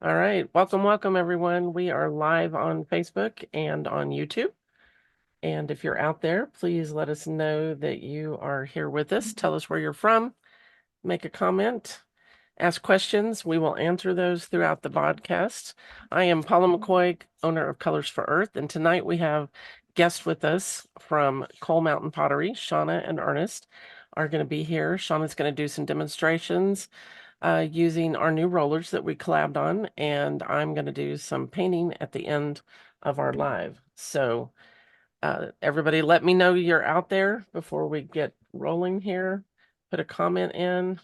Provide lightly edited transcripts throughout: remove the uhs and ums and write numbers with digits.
All right. Welcome, everyone. We are live on Facebook and on YouTube. And if you're out there, please let us know that you are here with us. Tell us where you're from, make a comment, ask questions. We will answer those throughout the podcast. I am Paula McCoy, owner of Colors for Earth, and tonight we have guests with us from Coal Mountain Pottery. Shauna and Ernest are going to be here. Shauna's going to do some demonstrations using our new rollers that we collabed on, and I'm going to do some painting at the end of our live. So, everybody, let me know you're out there before we get rolling here. Put a comment in.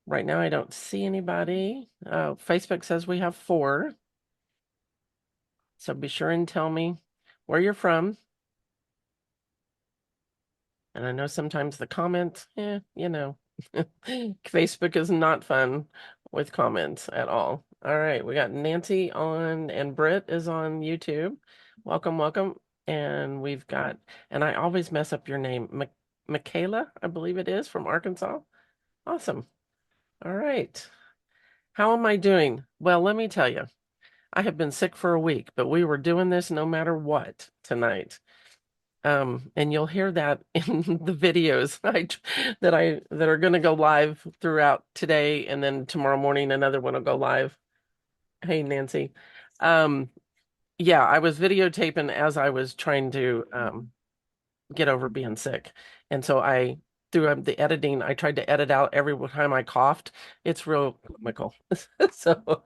Right now, I don't see anybody. Facebook says we have 4. So be sure and tell me where you're from. And I know sometimes the comments, Facebook is not fun with comments at all. All right, we got Nancy on and Britt is on YouTube. Welcome. And we've got, and I always mess up your name, Michaela, I believe it is, from Arkansas. Awesome. All right. How am I doing? Well, let me tell you, I have been sick for a week, but we were doing this no matter what tonight. And you'll hear that in the videos that are going to go live throughout today, and then tomorrow morning another one will go live. Hey, Nancy. Um, yeah, I was videotaping as I was trying to get over being sick, and so I through the editing, I tried to edit out every time I coughed. It's real comical. So,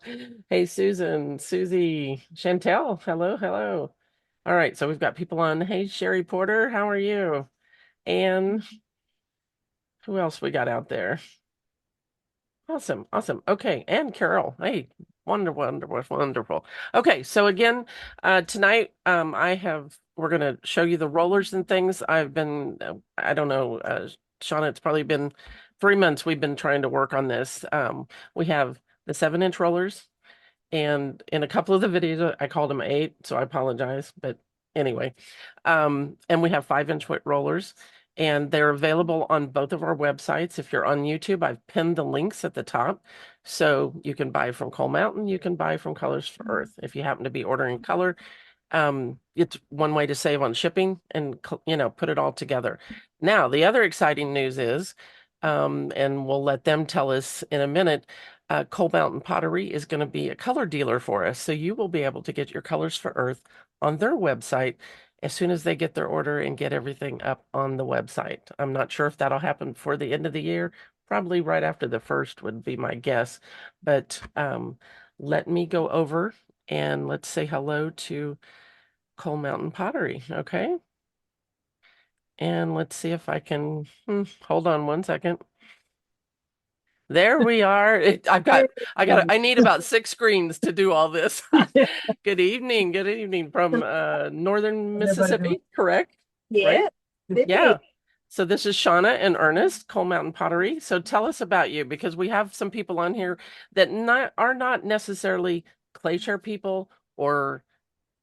hey, Susie, Chantel, hello. All right, so we've got people on. Hey, Sherry Porter, how are you? And who else we got out there? Awesome. Okay, and Carol. Hey, wonderful. Okay, so again, tonight, we're gonna show you the rollers and things. I don't know, Shauna, it's probably been 3 months we've been trying to work on this. We have the 7-inch rollers. And in a couple of the videos, I called them 8, so I apologize. But anyway, and we have 5-inch width rollers, and they're available on both of our websites. If you're on YouTube, I've pinned the links at the top. So you can buy from Coal Mountain, you can buy from Colors for Earth. If you happen to be ordering color, it's one way to save on shipping and, put it all together. Now, the other exciting news is, and we'll let them tell us in a minute, Coal Mountain Pottery is going to be a color dealer for us. So you will be able to get your Colors for Earth on their website as soon as they get their order and get everything up on the website. I'm not sure if that'll happen before the end of the year. Probably right after the 1st would be my guess. But let me go over and let's say hello to Coal Mountain Pottery, okay? And let's see if I can, hold on one second. There we are. I need about 6 screens to do all this. Good evening from northern Everybody doing? Mississippi, correct? Right? Yeah, it is. Yeah. So this is Shauna and Ernest, Coal Mountain Pottery. So tell us about you, because we have some people on here that are not necessarily clay share people or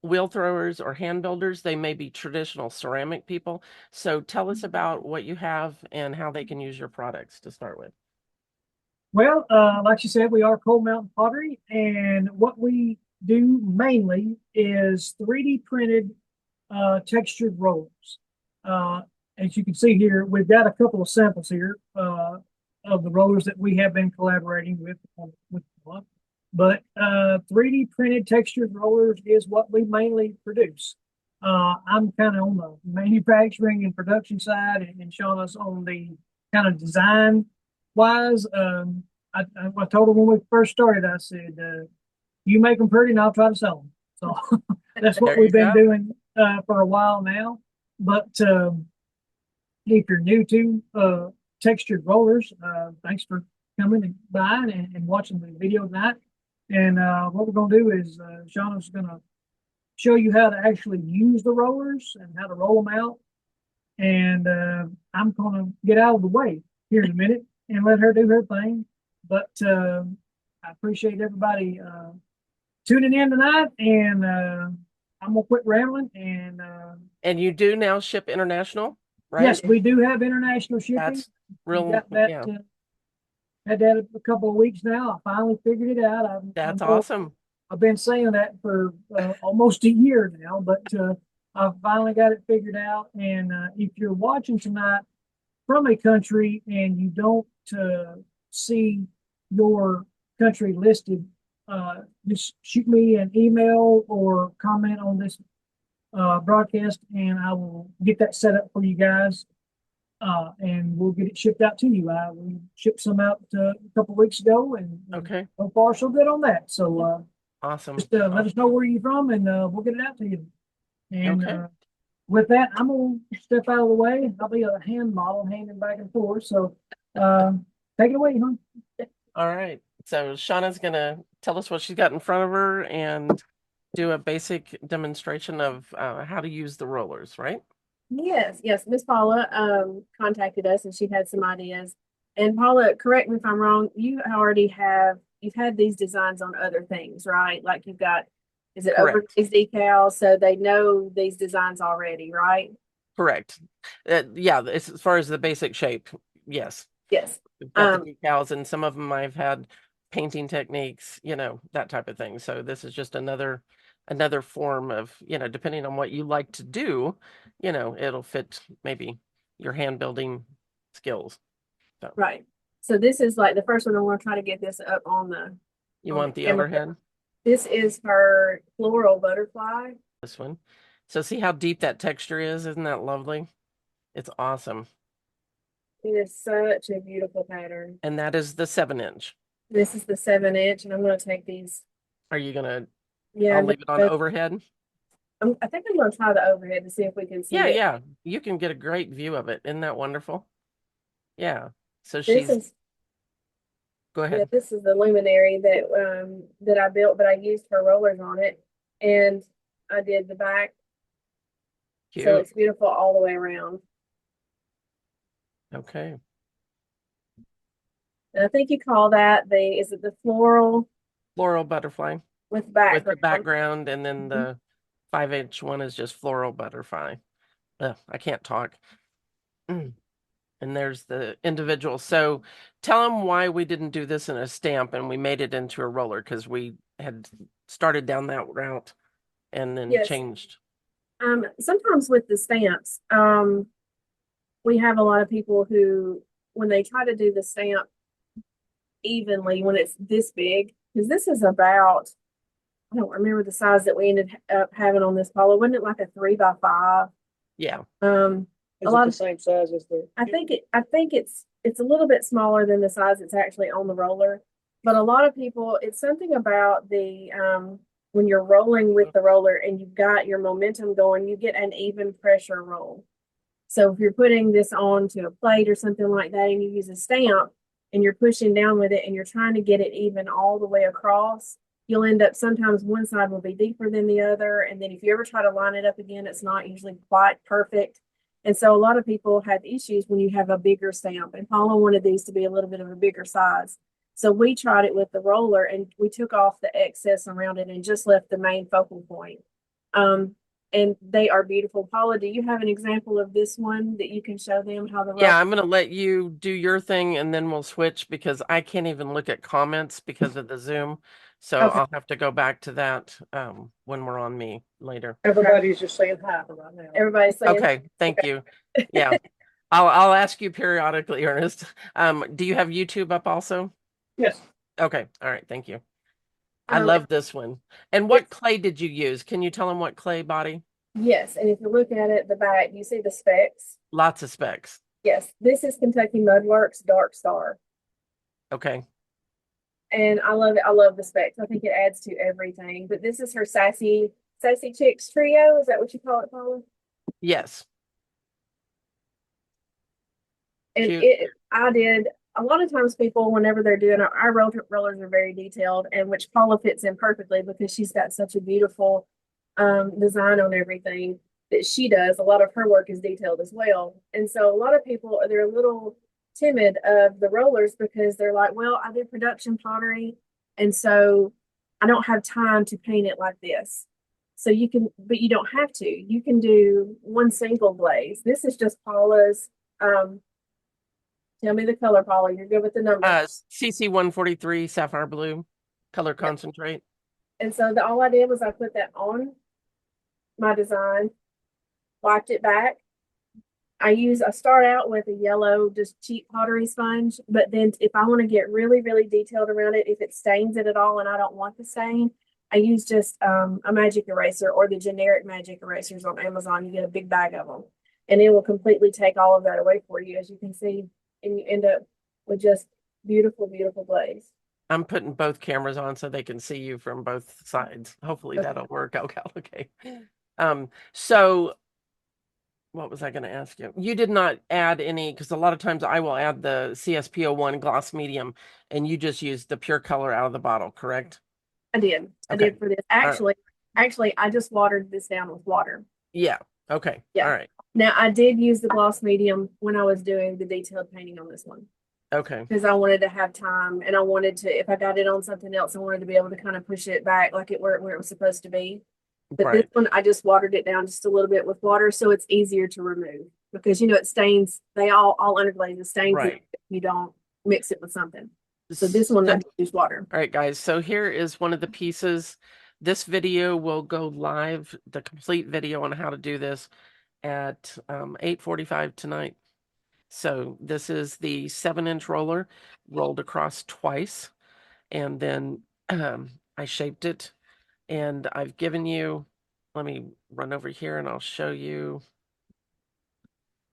wheel throwers or hand builders. They may be traditional ceramic people. So tell us about what you have and how they can use your products to start with. Well, like you said, we are Coal Mountain Pottery, and what we do mainly is 3D printed textured rolls. As you can see here, we've got a couple of samples here of the rollers that we have been collaborating with but 3D printed textured rollers is what we mainly produce. I'm kind of on the manufacturing and production side, and Shauna's on the kind of design wise. I told her when we first started, I said, "You make them pretty, and I'll try to sell them." So that's what There we've you been go. doing for a while now. But if you're new to textured rollers, thanks for coming and by and watching the video tonight. And what we're going to do is Shauna's going to show you how to actually use the rollers and how to roll them out. And I'm going to get out of the way here in a minute and let her do her thing. But I appreciate everybody tuning in tonight. And I'm going to quit rambling. And And you do now ship international, right? yes, we do have international shipping. That's We real, got that. yeah. had that a couple of weeks now. I finally figured it out. I That's know awesome. I've been saying that for almost a year now, but I finally got it figured out. And if you're watching tonight from a country and you don't see your country listed, just shoot me an email or comment on this broadcast, and I will get that set up for you guys, and we'll get it shipped out to you. We shipped some out a couple of weeks ago, and Okay. so far so good on that. So Awesome. just let us know where you're from, and we'll get it out to you. And Okay. with that, I'm gonna step out of the way. I'll be a hand model, handing back and forth. So uh, take it away, huh? All right. So Shauna's gonna tell us what she's got in front of her and do a basic demonstration of how to use the rollers, right? Yes, yes. Miss Paula contacted us and she had some ideas. And Paula, correct me if I'm wrong, you've had these designs on other things, right? Like you've got, is it over Correct. these decals? So they know these designs already, right? Correct. Yeah, as far as the basic shape, yes. Yes. We've got the Um, decals, and some of them I've had painting techniques, that type of thing. So this is just another form of, depending on what you like to do, it'll fit maybe your hand building skills. So right. So this is like the first one. I'm going to try to get this up you on the want the camera. overhead, This is her floral butterfly. this one. So see how deep that texture is? Isn't that lovely? It's awesome. It is such a beautiful pattern. And that is the 7 inch. This is the 7 inch, and I'm going to take these. Are you gonna, Yeah, I'll leave it on overhead? I think I'm going to try the overhead to see if we can see Yeah, it. yeah. You can get a great view of it. Isn't that wonderful? Yeah. So This is go Yeah, ahead. this is the luminary that I built, but I used her rollers on it, and I did the back, so Cute. it's beautiful all the way around. Okay. And I think you call that is it the floral Floral butterfly with with the background? background, and then Mhm. the 5 inch one is just floral butterfly. Ugh, I can't talk. Mm. And there's the individual. So tell them why we didn't do this in a stamp and we made it into a roller because we had started down that route and then Yes. changed. Sometimes with the stamps, we have a lot of people who, when they try to do the stamp evenly, when it's this big, because this is about, I don't remember the size that we ended up having on this Paula. Wasn't it like a 3 by 5? Yeah. Um, a Is it lot the of, same size as the? I think it's a little bit smaller than the size it's actually on the roller. But a lot of people, it's something about the when you're rolling with the roller and you've got your momentum going, you get an even pressure roll. So if you're putting this onto a plate or something like that and you use a stamp and you're pushing down with it and you're trying to get it even all the way across, you'll end up sometimes one side will be deeper than the other. And then if you ever try to line it up again, it's not usually quite perfect. And so a lot of people have issues when you have a bigger stamp. And Paula wanted these to be a little bit of a bigger size. So we tried it with the roller and we took off the excess around it and just left the main focal point. Um, and they are beautiful. Paula, do you have an example of this one that you can show them how the roll? Yeah, I'm gonna let you do your thing and then we'll switch because I can't even look at comments because of the Zoom. So Okay. I'll have to go back to that when we're on me later. Everybody's just saying hi right now. Everybody's saying, Okay, thank okay. you. Yeah. I'll ask you periodically, Ernest. Do you have YouTube up also? Yes. Okay, all right, thank you. I Um, love this one. And it's, what clay did you use? Can you tell them what clay body? yes. And if you look at it, the back, you see the specs. Lots of specs. Yes. This is Kentucky Mudworks Dark Star. Okay. And I love it. I love the specs. I think it adds to everything. But this is her Sassy Chicks Trio. Is that what you call it, Paula? Yes. And Cute. I did a lot of times people, whenever they're doing our rollers are very detailed, and which Paula fits in perfectly because she's got such a beautiful design on everything that she does. A lot of her work is detailed as well. And so a lot of people, they're a little timid of the rollers because they're like, well, I do production pottery. And so I don't have time to paint it like this. So you can, but you don't have to. You can do one single glaze. This is just Paula's um, Tell me the color, Paula. You're good with the numbers. CC 143 Sapphire Blue color Yep. concentrate. And so all I did was I put that on my design, wiped it back. I start out with a yellow, just cheap pottery sponge, but then if I want to get really, really detailed around it, if it stains it at all and I don't want the stain, I use just a magic eraser or the generic magic erasers on Amazon. You get a big bag of them, and it will completely take all of that away for you, as you can see, and you end up with just beautiful, beautiful glaze. I'm putting both cameras on so they can see you from both sides. Hopefully Okay. that'll work. Okay. So what was I going to ask you? You did not add any, because a lot of times I will add the CSP01 gloss medium and you just use the pure color out of the bottle, correct? I did. I Okay. did for this. All right. Actually, I just watered this down with water. Yeah. Okay. Yeah. All right. Now I did use the gloss medium when I was doing the detailed painting on this one Okay. because I wanted to have time and I wanted to, if I got it on something else, I wanted to be able to kind of push it back like where it was supposed to be. But this Right. one, I just watered it down just a little bit with water so it's easier to remove because it stains. They all underglaze stains Right. if you don't mix it with something. So this one I just use water. All right, guys. So here is one of the pieces. This video will go live, the complete video on how to do this at 8:45 tonight. So this is the 7-inch roller rolled across twice. And then I shaped it and I've given you, let me run over here and I'll show you.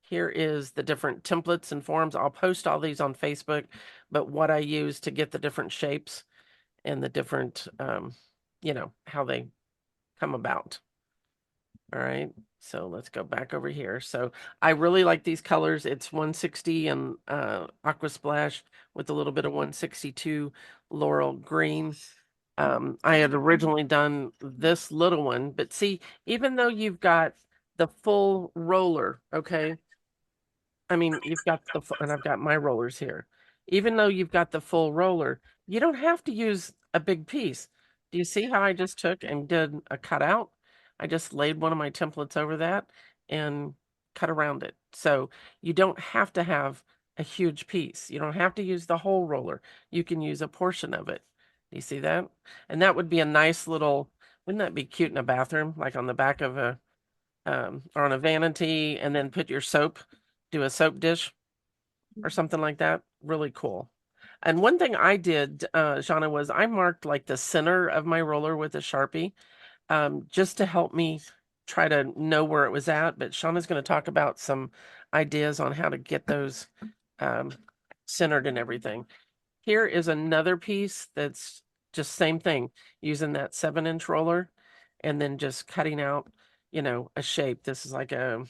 Here is the different templates and forms. I'll post all these on Facebook, but what I use to get the different shapes and the different, how they come about. All right, so let's go back over here. So I really like these colors. It's 160 and Aqua Splash with a little bit of 162 Laurel Green. I had originally done this little one, but see, even though you've got the full roller, okay, I mean, you've got and I've got my rollers here. Even though you've got the full roller, you don't have to use a big piece. Do you see how I just took and did a cutout? I just laid one of my templates over that and cut around it. So you don't have to have a huge piece. You don't have to use the whole roller. You can use a portion of it. Do you see that? And that would be a nice little, wouldn't that be cute in a bathroom, like on the back of a or on a vanity, and then put your soap, do a soap dish or something like that. Really cool. And one thing I did, Shauna, was I marked like the center of my roller with a Sharpie, just to help me try to know where it was at. But Shauna's going to talk about some ideas on how to get those um, centered and everything. Here is another piece that's just same thing, using that 7-inch roller and then just cutting out, a shape. This is like I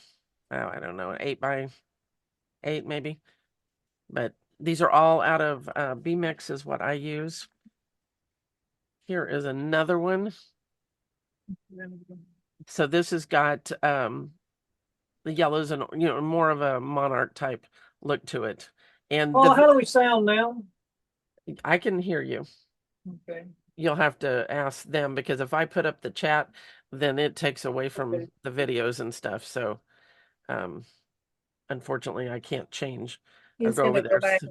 don't know, an 8x8 maybe. But these are all out of B-Mix is what I use. Here is another one. So this has got the yellows and more of a monarch type look to it. And Oh, how do we sound now? I can hear you. Okay. You'll have to ask them because if I put up the chat, then it takes away from the videos and stuff. So unfortunately I can't change or He's go over gonna go there. back.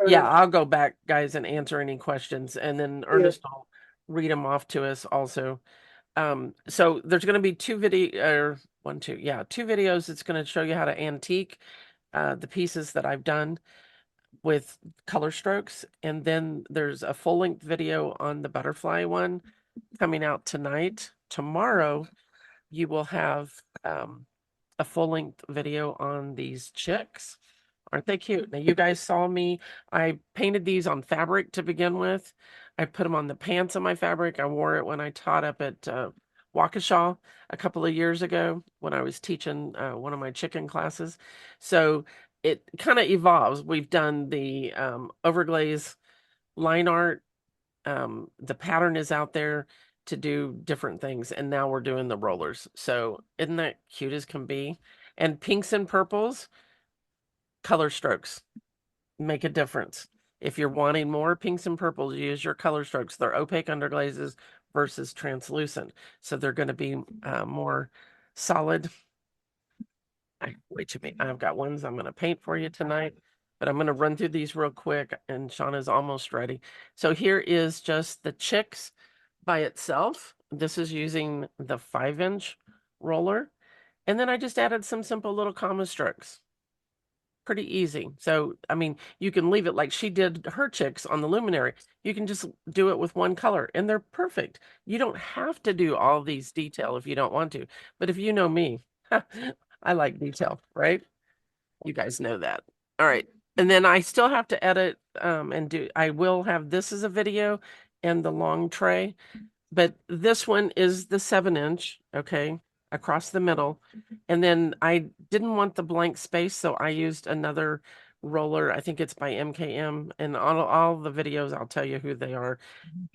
Yeah, I'll go back, guys, and answer any questions, and then Yeah. Ernest will read them off to us also. So there's going to be two videos. It's going to show you how to antique the pieces that I've done with color strokes, and then there's a full-length video on the butterfly one coming out tonight. Tomorrow, you will have a full-length video on these chicks. Aren't they cute? Now, you guys saw me. I painted these on fabric to begin with. I put them on the pants of my fabric. I wore it when I taught up at Waukesha a couple of years ago when I was teaching one of my chicken classes. So it kind of evolves. We've done the overglaze line art. The pattern is out there to do different things, and now we're doing the rollers. So isn't that cute as can be? And pinks and purples, color strokes make a difference. If you're wanting more pinks and purples, use your color strokes. They're opaque underglazes versus translucent. So they're going to be more solid. Wait to me. I've got ones I'm going to paint for you tonight. but I'm going to run through these real quick, and Shauna's almost ready. So here is just the chicks by itself. This is using the 5-inch roller. And then I just added some simple little comma strokes. Pretty easy. So, I mean, you can leave it like she did her chicks on the luminary. You can just do it with one color and they're perfect. You don't have to do all these detail if you don't want to. But if you know me, I like detail, right? You guys know that. All right. And then I still have to edit and I will have this as a video and the long tray. But this one is the 7-inch, okay, across the middle. And then I didn't want the blank space, so I used another roller. I think it's by MKM. And all the videos, I'll tell you who they are,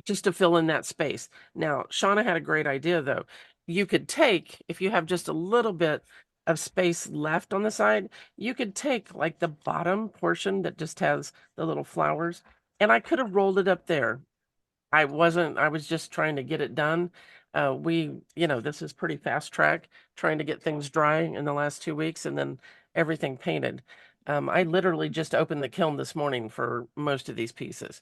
just to fill in that space. Now, Shauna had a great idea, though. You could take, if you have just a little bit of space left on the side, you could take like the bottom portion that just has the little flowers, and I could have rolled it up there. I was just trying to get it done. This is pretty fast track, trying to get things dry in the last 2 weeks and then everything painted. I literally just opened the kiln this morning for most of these pieces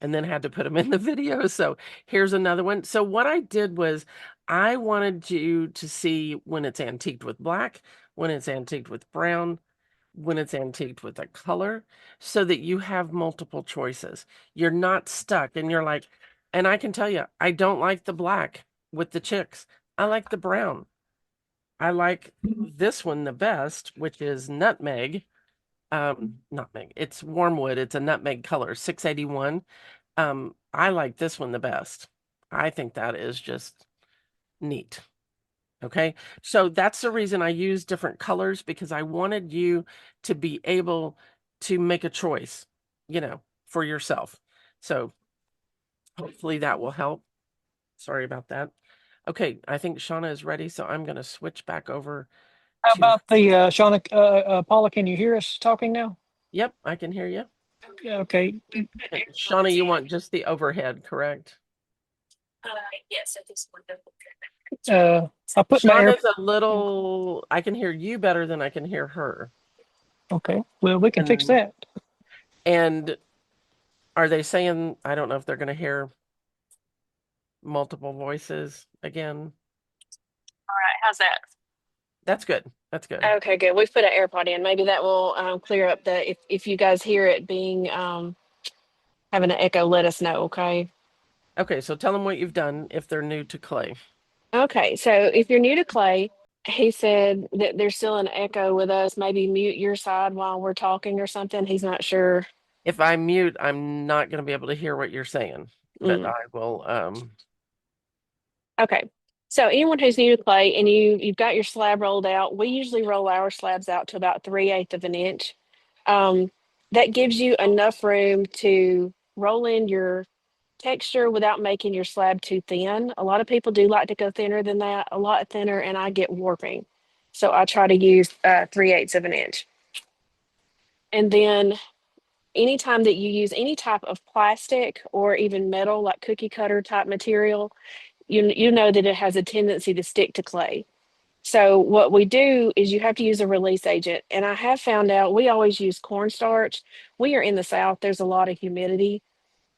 and then had to put them in the video. So here's another one. So what I did was I wanted you to see when it's antiqued with black, when it's antiqued with brown, when it's antiqued with a color, so that you have multiple choices. You're not stuck and you're like, and I can tell you, I don't like the black with the chicks. I like the brown. I like this one the best, which is nutmeg. Nutmeg. It's wormwood. It's a nutmeg color, 681. I like this one the best. I think that is just neat. Okay, so that's the reason I use different colors, because I wanted you to be able to make a choice, for yourself. So hopefully that will help. Sorry about that. Okay, I think Shauna is ready, so I'm going to switch back over How to, about the Shauna, Paula? Can you hear us talking now? yep, I can hear you. Yeah, okay. And Shauna, you want just the overhead, correct? I put my air. Shauna's a little, I can hear you better than I can hear her. Okay, well, we can fix And that. and are they saying, I don't know if they're going to hear multiple voices again? How's that? That's good. That's good. Okay, good. We've put an AirPod in. Maybe that will clear up the if you guys hear it being having an echo, let us know, okay? Okay, so tell them what you've done if they're new to clay. Okay, so if you're new to Clay, he said that there's still an echo with us. Maybe mute your side while we're talking or something. He's not sure. If I mute, I'm not going to be able to hear what you're saying, but Mm. I will Okay. So anyone who's new to Clay and you've got your slab rolled out, we usually roll our slabs out to about 3/8 of an inch. Um, that gives you enough room to roll in your texture without making your slab too thin. A lot of people do like to go thinner than that, a lot thinner, and I get warping. So I try to use 3/8 of an inch. And then anytime that you use any type of plastic or even metal, like cookie cutter type material, you know that it has a tendency to stick to clay. So what we do is you have to use a release agent. And I have found out we always use cornstarch. We are in the South, there's a lot of humidity.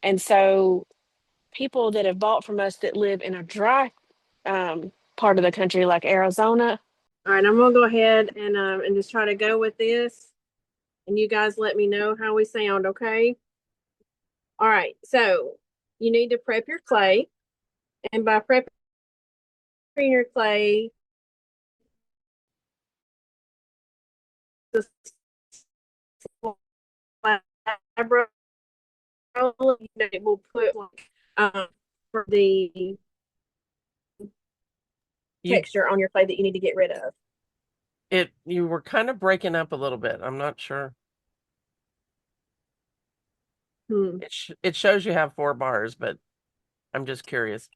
And so people that have bought from us that live in a dry part of the country, like Arizona. All right, I'm gonna go ahead and just try to go with this, and you guys let me know how we sound, okay? All right, so you need to prep your clay, and by prepping your clay, the slab roll, it will put for the you texture on your clay that you need to get rid of. you were kind of breaking up a little bit. I'm not sure. It shows you have 4 bars, but I'm just curious.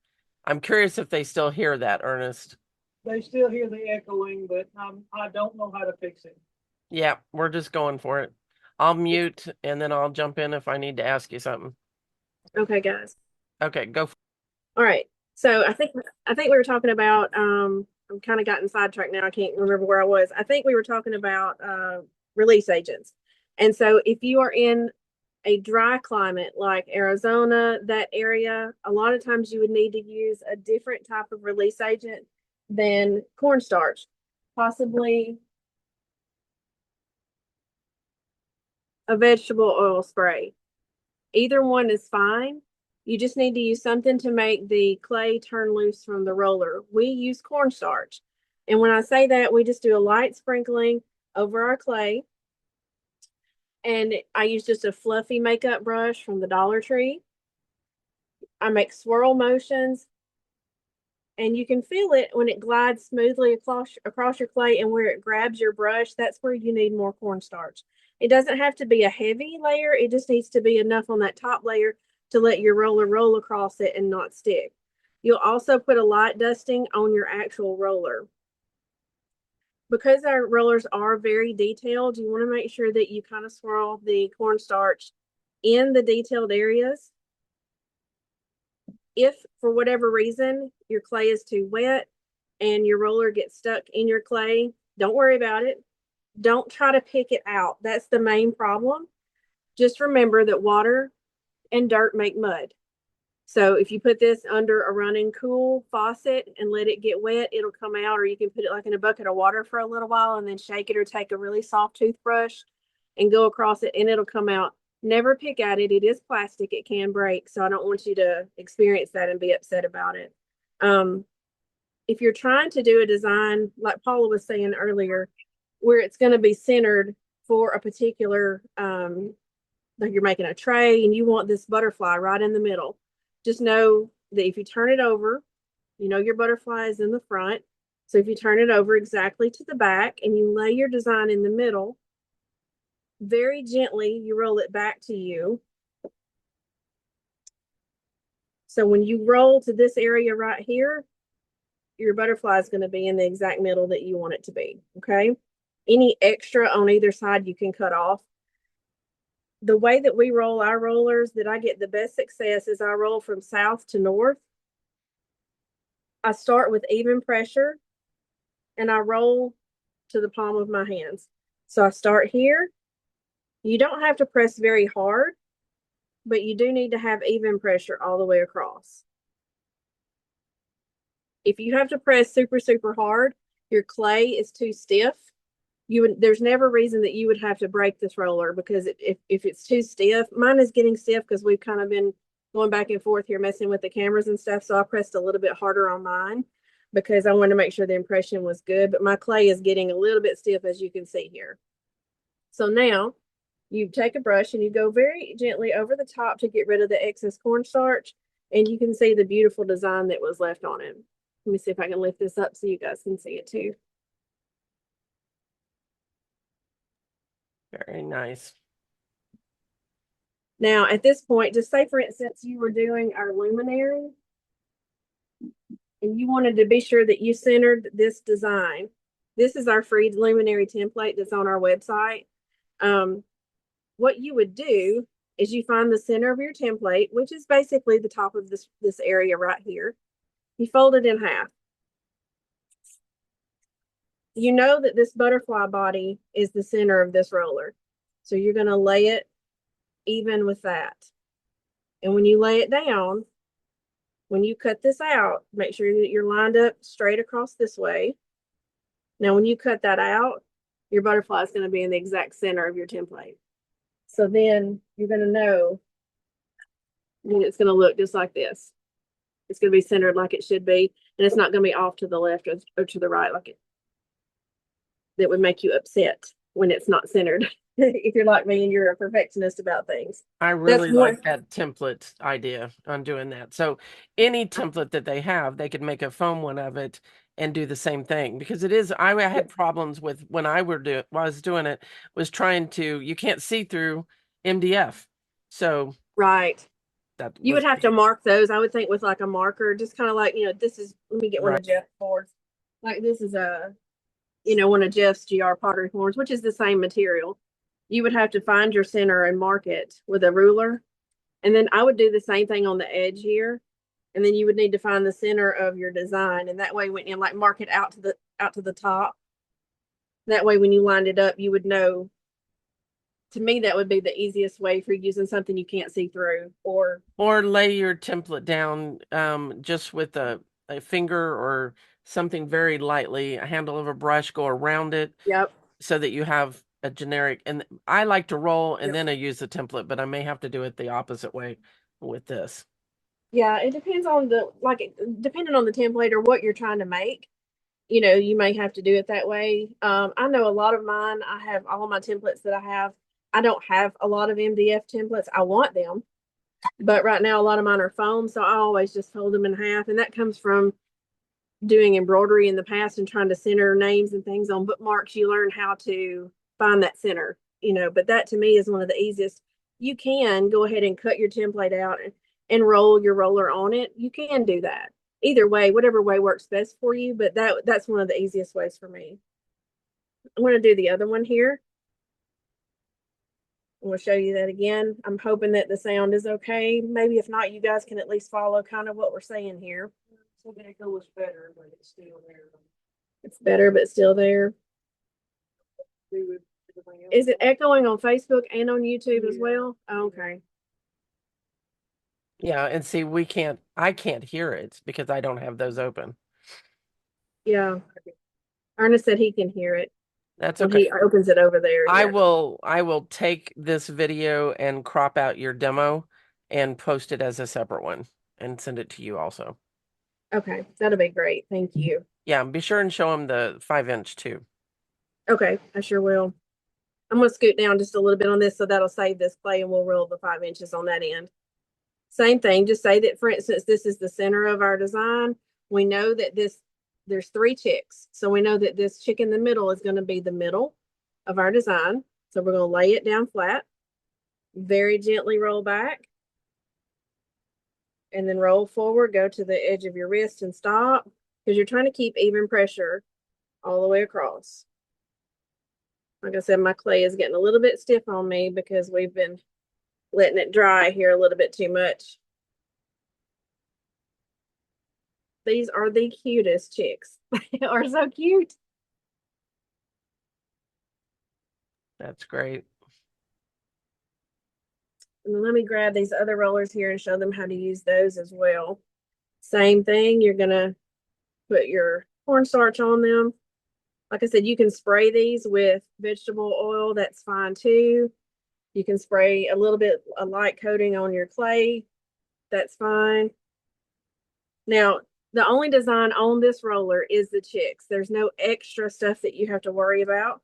I'm curious if they still hear that, Ernest. They still hear the echoing, but I don't know how to fix it. Yeah, we're just going for it. I'll mute and then I'll jump in if I need to ask you something. Okay, guys. Okay, go. All right. So I think we were talking about I'm kind of gotten sidetracked now. I can't remember where I was. I think we were talking about release agents. And so if you are in a dry climate like Arizona, that area, a lot of times you would need to use a different type of release agent than cornstarch, possibly a vegetable oil spray. Either one is fine. You just need to use something to make the clay turn loose from the roller. We use cornstarch. And when I say that, we just do a light sprinkling over our clay. And I use just a fluffy makeup brush from the Dollar Tree. I make swirl motions, and you can feel it when it glides smoothly across your clay, and where it grabs your brush, that's where you need more cornstarch. It doesn't have to be a heavy layer. It just needs to be enough on that top layer to let your roller roll across it and not stick. You'll also put a light dusting on your actual roller. Because our rollers are very detailed, you want to make sure that you kind of swirl the cornstarch in the detailed areas. If for whatever reason your clay is too wet and your roller gets stuck in your clay, don't worry about it. Don't try to pick it out. That's the main problem. Just remember that water and dirt make mud. So if you put this under a running cool faucet and let it get wet, it'll come out, or you can put it like in a bucket of water for a little while and then shake it, or take a really soft toothbrush and go across it and it'll come out. Never pick at it. It is plastic. It can break. So I don't want you to experience that and be upset about it. If you're trying to do a design, like Paula was saying earlier, where it's going to be centered for a particular, like you're making a tray and you want this butterfly right in the middle, just know that if you turn it over, you know your butterfly is in the front. So if you turn it over exactly to the back and you lay your design in the middle, very gently, you roll it back to you. So when you roll to this area right here, your butterfly is going to be in the exact middle that you want it to be. Okay. Any extra on either side, you can cut off. The way that we roll our rollers, that I get the best success, is I roll from south to north. I start with even pressure and I roll to the palm of my hands. So I start here. You don't have to press very hard, but you do need to have even pressure all the way across. If you have to press super, super hard, your clay is too stiff. There's never reason that you would have to break this roller, because if it's too stiff, mine is getting stiff because we've kind of been going back and forth here messing with the cameras and stuff. So I pressed a little bit harder on mine because I wanted to make sure the impression was good, but my clay is getting a little bit stiff, as you can see here. So now you take a brush and you go very gently over the top to get rid of the excess cornstarch, and you can see the beautiful design that was left on it. Let me see if I can lift this up so you guys can see it too. Very nice. Now, at this point, just say, for instance, you were doing our luminary and you wanted to be sure that you centered this design. This is our free luminary template that's on our website. What you would do is you find the center of your template, which is basically the top of this area right here. You fold it in half. You know that this butterfly body is the center of this roller. So you're going to lay it even with that. And when you lay it down, when you cut this out, make sure that you're lined up straight across this way. Now, when you cut that out, your butterfly is going to be in the exact center of your template. So then you're going to know that it's going to look just like this. It's going to be centered like it should be, and it's not going to be off to the left or to the right like it. That would make you upset when it's not centered. If you're like me and you're a perfectionist about things. I really like that template idea on doing that. So any template that they have, they could make a foam one of it and do the same thing, because it is, I had problems with when I was doing it, was trying to, you can't see through MDF. So right. That you would have to mark those, I would think, with like a marker, just kind of like, this is, let me get one of Jeff's boards. Like this is one of Jeff's GR pottery forms, which is the same material. You would have to find your center and mark it with a ruler. And then I would do the same thing on the edge here. And then you would need to find the center of your design. And that way, when you like mark it out to the top, that way when you lined it up, you would know to me, that would be the easiest way for using something you can't see through. Or, lay your template down just with a finger or something very lightly, a handle of a brush, go around it yep, so that you have a generic. And I like to roll and yep. then I use the template, but I may have to do it the opposite way with this. Yeah, it depends on depending on the template or what you're trying to make. You may have to do it that way. I know a lot of mine, I have all my templates that I have. I don't have a lot of MDF templates. I want them, but right now a lot of mine are foam, so I always just fold them in half, and that comes from doing embroidery in the past and trying to center names and things on bookmarks. You learn how to find that center, but that to me is one of the easiest. You can go ahead and cut your template out and roll your roller on it. You can do that. Either way, whatever way works best for you, but that's one of the easiest ways for me. I'm going to do the other one here. I'm going to show you that again. I'm hoping that the sound is okay. Maybe if not, you guys can at least follow kind of what we're saying here. So the echo was better, but it's still there. It's better, but still there. Is it echoing on Facebook and on YouTube as well? Okay. Yeah, and see, I can't hear it because I don't have those open. Yeah. Ernest said he can hear it That's when okay. he opens it over there. I Yeah. will take this video and crop out your demo and post it as a separate one and send it to you also. Okay. That'll be great. Thank you. Yeah, be sure and show them the 5-inch too. Okay. I sure will. I'm going to scoot down just a little bit on this so that'll save this clay and we'll roll the 5 inches on that end. Same thing. Just say that, for instance, this is the center of our design. We know that there's 3 chicks. So we know that this chick in the middle is going to be the middle of our design. So we're going to lay it down flat, very gently roll back, and then roll forward, go to the edge of your wrist and stop, because you're trying to keep even pressure all the way across. Like I said, my clay is getting a little bit stiff on me because we've been letting it dry here a little bit too much. These are the cutest chicks. They are so cute. That's great. And let me grab these other rollers here and show them how to use those as well. Same thing, you're gonna put your cornstarch on them. Like I said, you can spray these with vegetable oil. That's fine too. You can spray a little bit, a light coating on your clay. That's fine. Now, the only design on this roller is the chicks. There's no extra stuff that you have to worry about.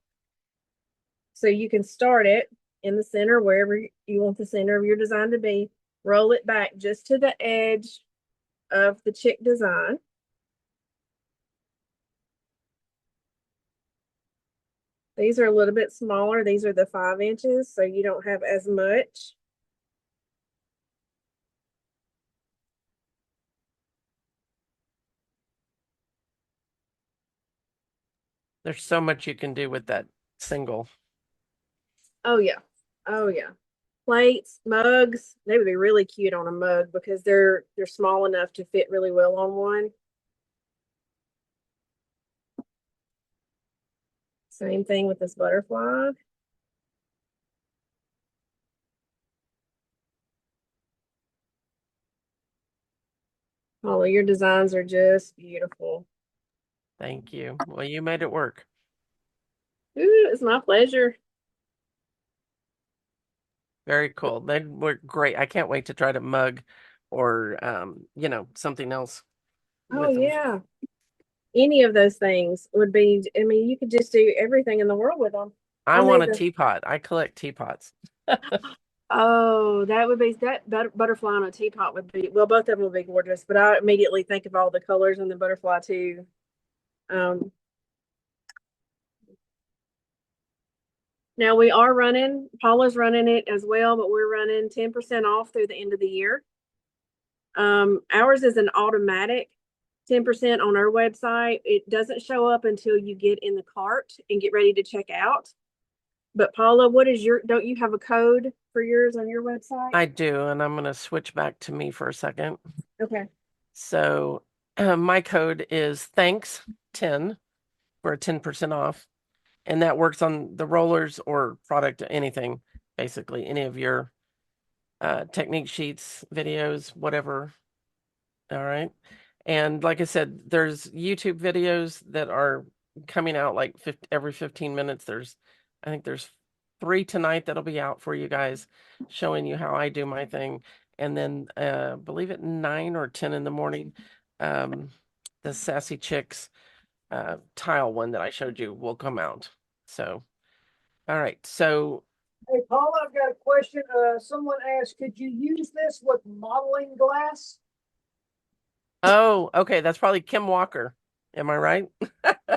So you can start it in the center, wherever you want the center of your design to be. Roll it back just to the edge of the chick design. These are a little bit smaller. These are the 5 inches, so you don't have as much. There's so much you can do with that single. Oh yeah. Oh yeah. Plates, mugs, they would be really cute on a mug because they're small enough to fit really well on one. Same thing with this butterfly. Paula, your designs are just beautiful. Thank you. Well, you made it work. Ooh, it's my pleasure. Very cool. They were great. I can't wait to try to mug or something else Oh with them. yeah. Any of those things would be, I mean, you could just do everything in the world with them. I want a teapot. I collect teapots. Oh, that would be that butterfly on a teapot would be, well, both of them would be gorgeous, but I immediately think of all the colors in the butterfly too. Now we are running, Paula's running it as well, but we're running 10% off through the end of the year. Ours is an automatic 10% on our website. It doesn't show up until you get in the cart and get ready to check out. But Paula, don't you have a code for yours on your website? I do, and I'm going to switch back to me for a second. Okay. So my code is thanks10 for 10% off. And that works on the rollers or product, anything. basically, any of your technique sheets, videos, whatever. All right. And like I said, there's YouTube videos that are coming out like every 15 minutes. I think there's 3 tonight that'll be out for you guys, showing you how I do my thing. And then, believe it, 9 or 10 in the morning, um, the Sassy Chicks tile one that I showed you will come out. So, all right. So, Hey, Paula, I've got a question. Someone asked, could you use this with modeling glass? oh, okay. That's probably Kim Walker. Am I right?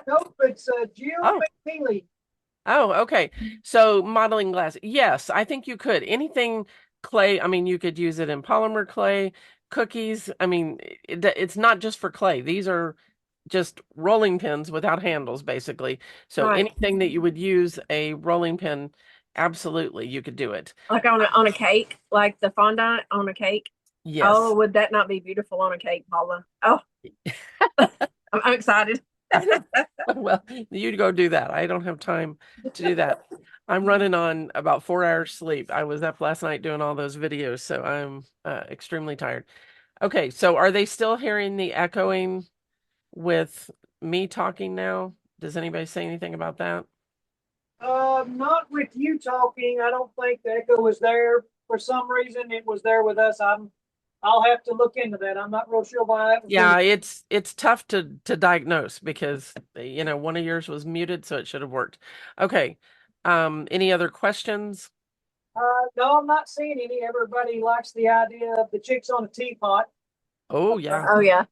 Nope, it's Jill Oh, McNeely. oh, okay. So modeling glass. Yes, I think you could. Anything clay, I mean, you could use it in polymer clay, cookies. I mean, it's not just for clay. These are just rolling pins without handles, basically. So Right. anything that you would use a rolling pin, absolutely, you could do it. Like on a cake, like the fondant on a cake. Oh, Yes. would that not be beautiful on a cake, Paula? Oh, I'm excited. Well, you go do that. I don't have time to do that. I'm running on about 4 hours sleep. I was up last night doing all those videos, so I'm extremely tired. Okay, so are they still hearing the echoing with me talking now? Does anybody say anything about that? Not with you talking. I don't think the echo was there. For some reason, it was there with us. I'll have to look into that. I'm not real sure why that was doing Yeah, it. it's tough to diagnose because one of yours was muted, so it should have worked. Okay. Any other questions? No, I'm not seeing any. Everybody likes the idea of the chicks on a teapot. Oh yeah. Oh yeah,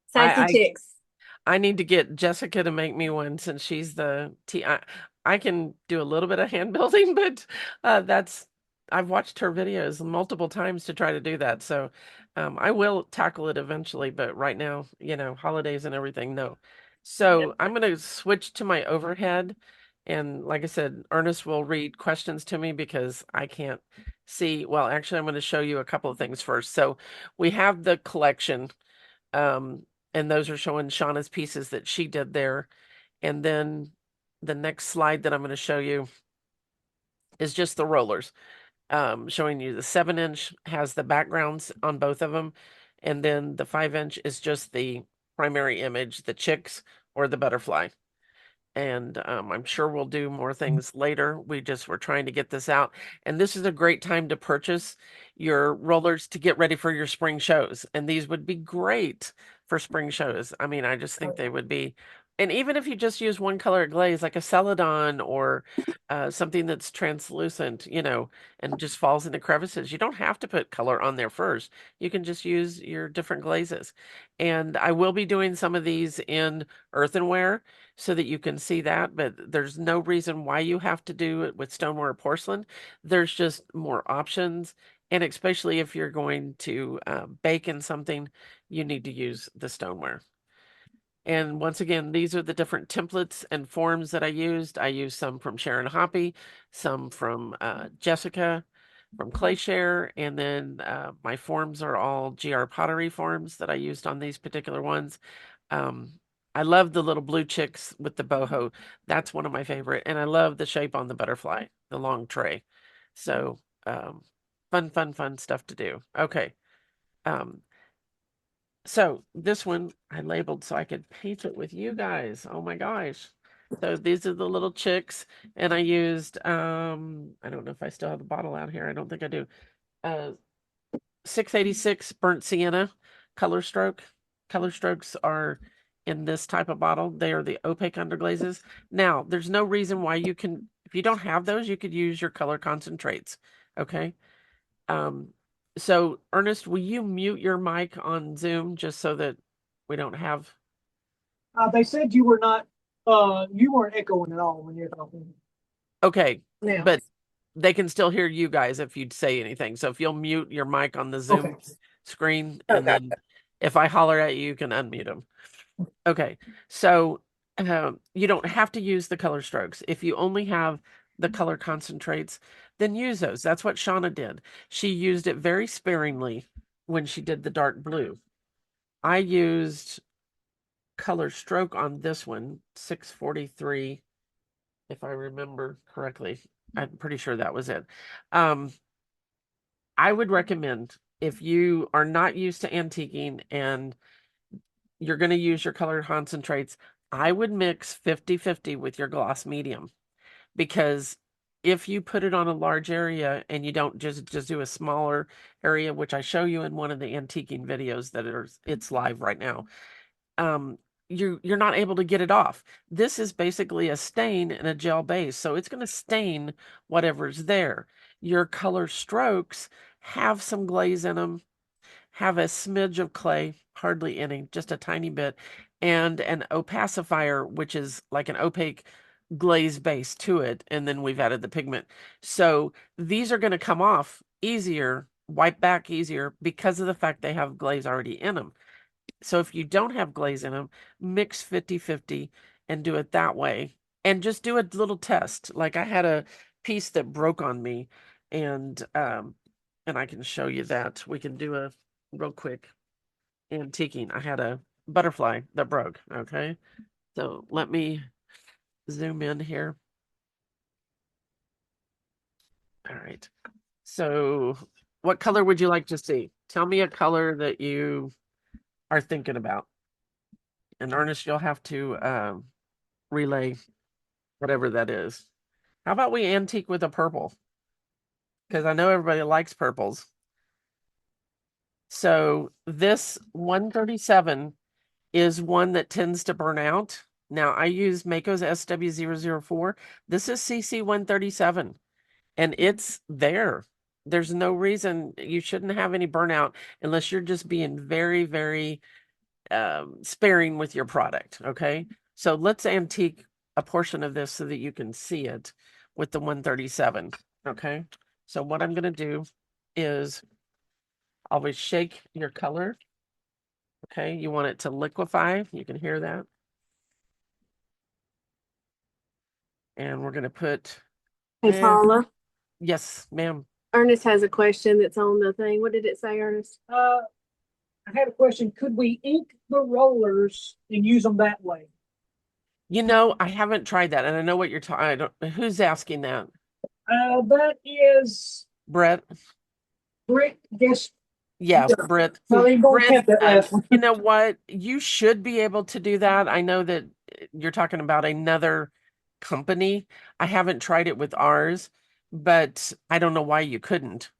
sassy I chicks. I need to get Jessica to make me one since she's the T. I can do a little bit of hand building, but that's I've watched her videos multiple times to try to do that. So I will tackle it eventually, but right now, holidays and everything, no. So I'm going to switch to my overhead. And like I said, Ernest will read questions to me because I can't see. Well, actually, I'm going to show you a couple of things first. So we have the collection. Um, and those are showing Shauna's pieces that she did there. And then the next slide that I'm going to show you is just the rollers, showing you the 7-inch has the backgrounds on both of them. And then the 5-inch is just the primary image, the chicks or the butterfly. And I'm sure we'll do more things later. We just were trying to get this out. And this is a great time to purchase your rollers to get ready for your spring shows. And these would be great for spring shows. I mean, I just think they would be. And even if you just use one color glaze, like a Celadon or something that's translucent, and just falls into crevices, you don't have to put color on there first. You can just use your different glazes. And I will be doing some of these in earthenware so that you can see that, but there's no reason why you have to do it with stoneware or porcelain. There's just more options. And especially if you're going to bake in something, you need to use the stoneware. And once again, these are the different templates and forms that I used. I used some from Sharon Hoppy, some from Jessica, from Clayshare, and then my forms are all GR Pottery forms that I used on these particular ones. Um, I love the little blue chicks with the boho. That's one of my favorite. And I love the shape on the butterfly, the long tray. So, fun, fun, fun stuff to do. Okay. Um, so this one I labeled so I could paint it with you guys. Oh my gosh. So these are the little chicks, and I used I don't know if I still have the bottle out here. I don't think I do. 686 burnt sienna color stroke. Color strokes are in this type of bottle. They are the opaque underglazes. Now, there's no reason why if you don't have those, you could use your color concentrates. Okay. Um, so Ernest, will you mute your mic on Zoom just so that we don't have. They said you were not, you weren't echoing at all when you're talking. Okay, Now, but they can still hear you guys if you'd say anything. So if you'll mute your mic on the Okay. Zoom screen, and then if I holler at you, you can unmute them. Okay, so you don't have to use the color strokes. If you only have the color concentrates, then use those. That's what Shauna did. She used it very sparingly when she did the dark blue. I used color stroke on this one, 643, if I remember correctly. I'm pretty sure that was it. Um, I would recommend if you are not used to antiquing and you're going to use your colored concentrates, I would mix 50-50 with your gloss medium, because if you put it on a large area and you don't just do a smaller area, which I show you in one of the antiquing videos it's live right now, um, you're not able to get it off. This is basically a stain in a gel base, so it's going to stain whatever's there. Your color strokes have some glaze in them, have a smidge of clay, hardly any, just a tiny bit, and an opacifier, which is like an opaque glaze base to it, and then we've added the pigment. So these are going to come off easier, wipe back easier, because of the fact they have glaze already in them. So if you don't have glaze in them, mix 50-50 and do it that way. And just do a little test. Like I had a piece that broke on me, and I can show you that. We can do a real quick antiquing. I had a butterfly that broke, okay? So let me zoom in here. All right. So what color would you like to see? Tell me a color that you are thinking about. And Ernest, you'll have to relay whatever that is. How about we antique with a purple? Because I know everybody likes purples. So this 137 is one that tends to burn out. Now I use Mako's SW004. This is CC 137, and it's there. There's no reason you shouldn't have any burnout unless you're just being very, very sparing with your product. Okay. So let's antique a portion of this so that you can see it with the 137. Okay. So what I'm going to do is always shake your color. Okay. You want it to liquefy. You can hear that. And we're going to put, Hey, Paula. yes, ma'am. Ernest has a question that's on the thing. What did it say, Ernest? I had a question. Could we ink the rollers and use them that way? You know, I haven't tried that, and I know what you're talking. I don't. Who's asking that? That is Brett. Brick. Guess. Yeah, Yeah. Britt. So they both Britt, have that last one. you know what? You should be able to do that. I know that you're talking about another company. I haven't tried it with ours, but I don't know why you couldn't.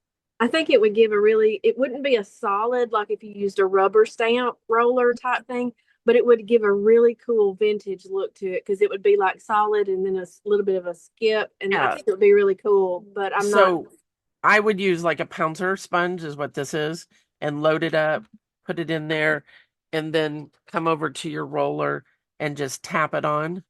I think it would give a really, it wouldn't be a solid, like if you used a rubber stamp roller type thing, but it would give a really cool vintage look to it because it would be like solid and then a little bit of a skip. And I Yeah. think it would be really cool, but I'm not. So I would use like a pouncer sponge is what this is, and load it up, put it in there, and then come over to your roller and just tap it on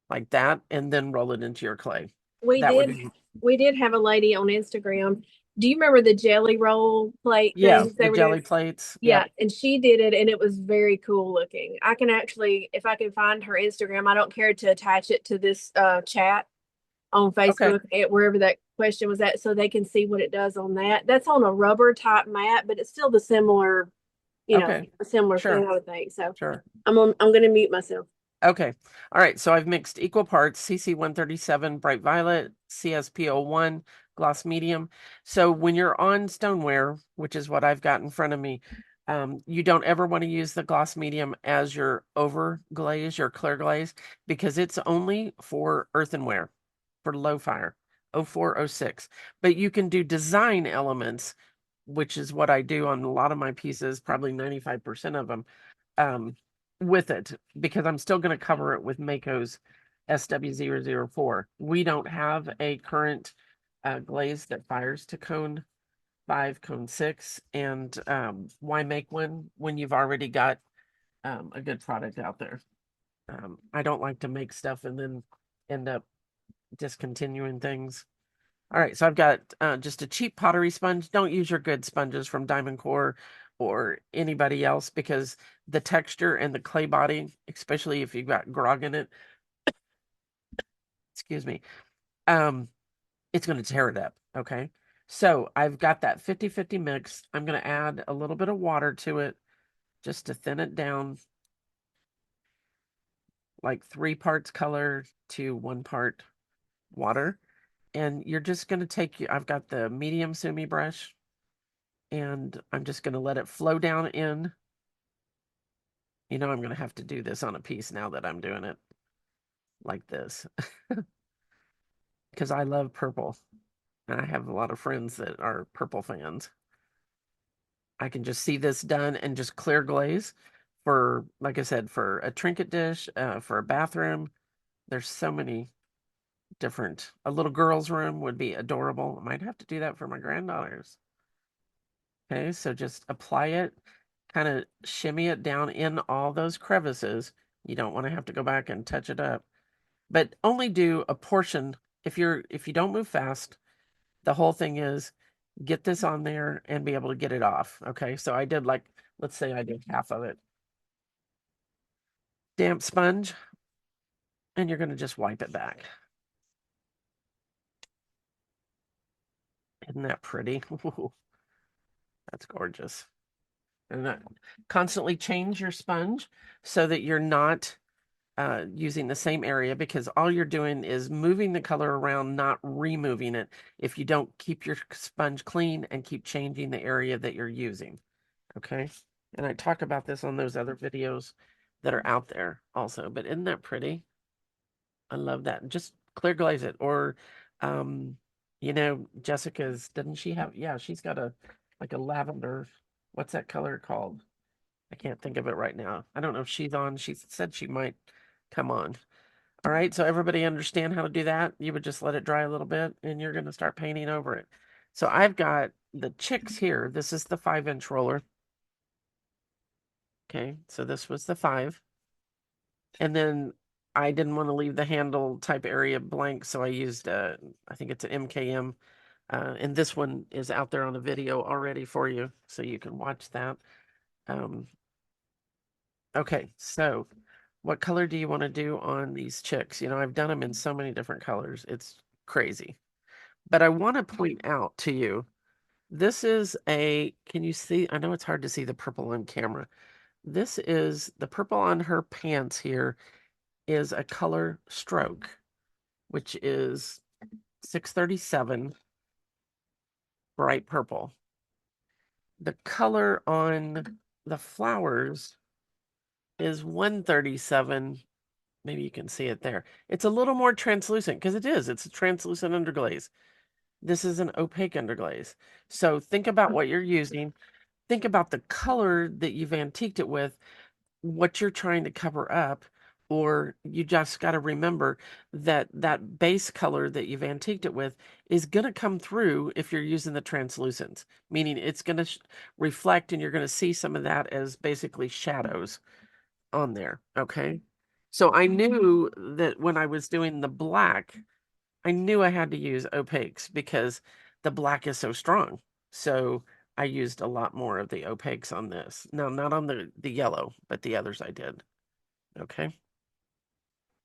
like that, and then roll it into your clay. We That would did be, we did have a lady on Instagram. Do you remember the jelly roll plate yeah, things the they were jelly doing? plates. Yeah, Yep. and she did it and it was very cool looking. I can actually, if I can find her Instagram, I don't care to attach it to this chat on Okay. Facebook at wherever that question was at so they can see what it does on that. That's on a rubber type mat, but it's still the similar, Okay. a similar thing, Sure. I would think. So Sure. I'm gonna mute myself. Okay. All right. So I've mixed equal parts CC137 bright violet, CSPO1 gloss medium. So when you're on stoneware, which is what I've got in front of me, you don't ever want to use the gloss medium as your over glaze, your clear glaze, because it's only for earthenware, for low fire, 0406. But you can do design elements, which is what I do on a lot of my pieces, probably 95% of them, um, with it, because I'm still going to cover it with Mako's SW004. We don't have a current glaze that fires to cone 5, cone 6, and why make one when you've already got a good product out there? I don't like to make stuff and then end up discontinuing things. All right, so I've got just a cheap pottery sponge. Don't use your good sponges from Diamond Core or anybody else, because the texture and the clay body, especially if you've got grog in it, excuse me, um, it's going to tear it up, okay? So I've got that 50-50 mix. I'm going to add a little bit of water to it just to thin it down, like 3 parts color to 1 part water. And you're just going to take, I've got the medium sumi brush, and I'm just going to let it flow down in. You know, I'm going to have to do this on a piece now that I'm doing it like this because I love purple. And I have a lot of friends that are purple fans. I can just see this done and just clear glaze for, like I said, for a trinket dish, for a bathroom. There's so many different. A little girl's room would be adorable. I might have to do that for my granddaughters. Okay, so just apply it, kind of shimmy it down in all those crevices. You don't want to have to go back and touch it up, but only do a portion. If you don't move fast, the whole thing is get this on there and be able to get it off. Okay, so I did, like, let's say I did half of it. Damp sponge, and you're going to just wipe it back. Isn't that pretty? Ooh, that's gorgeous. And that, constantly change your sponge so that you're not using the same area, because all you're doing is moving the color around, not removing it, if you don't keep your sponge clean and keep changing the area that you're using. Okay. And I talk about this on those other videos that are out there also, but isn't that pretty? I love that. Just clear glaze it. Or, um, you know, Jessica's, doesn't she have, yeah, she's got a, like a lavender, what's that color called? I can't think of it right now. I don't know if she's on. She said she might come on. All right, so everybody understand how to do that? You would just let it dry a little bit and you're going to start painting over it. So I've got the chicks here. This is the 5-inch roller. Okay, so this was the 5. And then I didn't want to leave the handle type area blank, so I used, I think it's an MKM. And this one is out there on the video already for you, so you can watch that. Okay, so what color do you want to do on these chicks? You know, I've done them in so many different colors. It's crazy. But I want to point out to you, this is a, can you see? I know it's hard to see the purple on camera. This is the purple on her pants here is a color stroke, which is 637 bright purple. The color on the flowers is 137. Maybe you can see it there. It's a little more translucent because it is. It's a translucent underglaze. This is an opaque underglaze. So think about what you're using. Think about the color that you've antiqued it with, what you're trying to cover up, or you just got to remember that that base color that you've antiqued it with is going to come through if you're using the translucents, meaning it's going to reflect and you're going to see some of that as basically shadows on there. Okay. So I knew that when I was doing the black, I knew I had to use opaques because the black is so strong. So I used a lot more of the opaques on this. No, not on the yellow, but the others I did. Okay.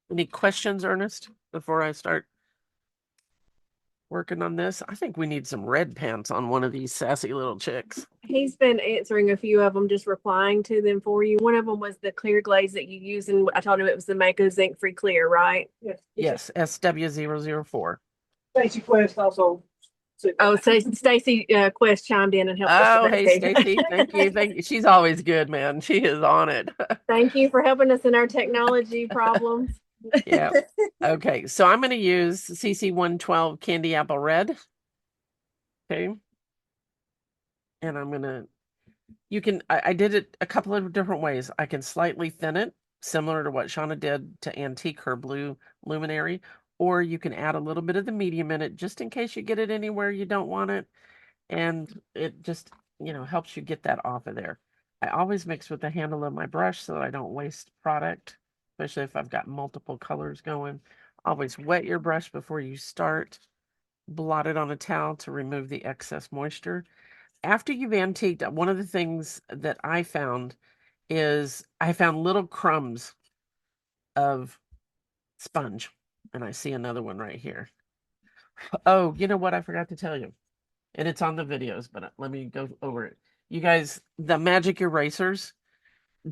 Any questions, Ernest, before I start working on this? I think we need some red pants on one of these sassy little chicks. He's been answering a few of them, just replying to them for you. One of them was the clear glaze that you use, and I told him it was the Mako zinc free clear, right? Yes. Yes, SW004. Stacy Quest also. Oh, Stacy Quest chimed in and helped Oh, us hey, today. Stacy. Thank you. Thank you. She's always good, man. She is on it. Thank you for helping us in our technology problems. Yeah. Okay. So I'm going to use CC112 Candy Apple Red. Okay. And I'm going to, I did it a couple of different ways. I can slightly thin it, similar to what Shauna did to antique her blue luminary, or you can add a little bit of the medium in it just in case you get it anywhere you don't want it. And it just, helps you get that off of there. I always mix with the handle of my brush so that I don't waste product, especially if I've got multiple colors going. Always wet your brush before you start. Blot it on a towel to remove the excess moisture. After you've antiqued, one of the things that I found is I found little crumbs of sponge. And I see another one right here. Oh, you know what? I forgot to tell you. And it's on the videos, but let me go over it. You guys, the magic erasers,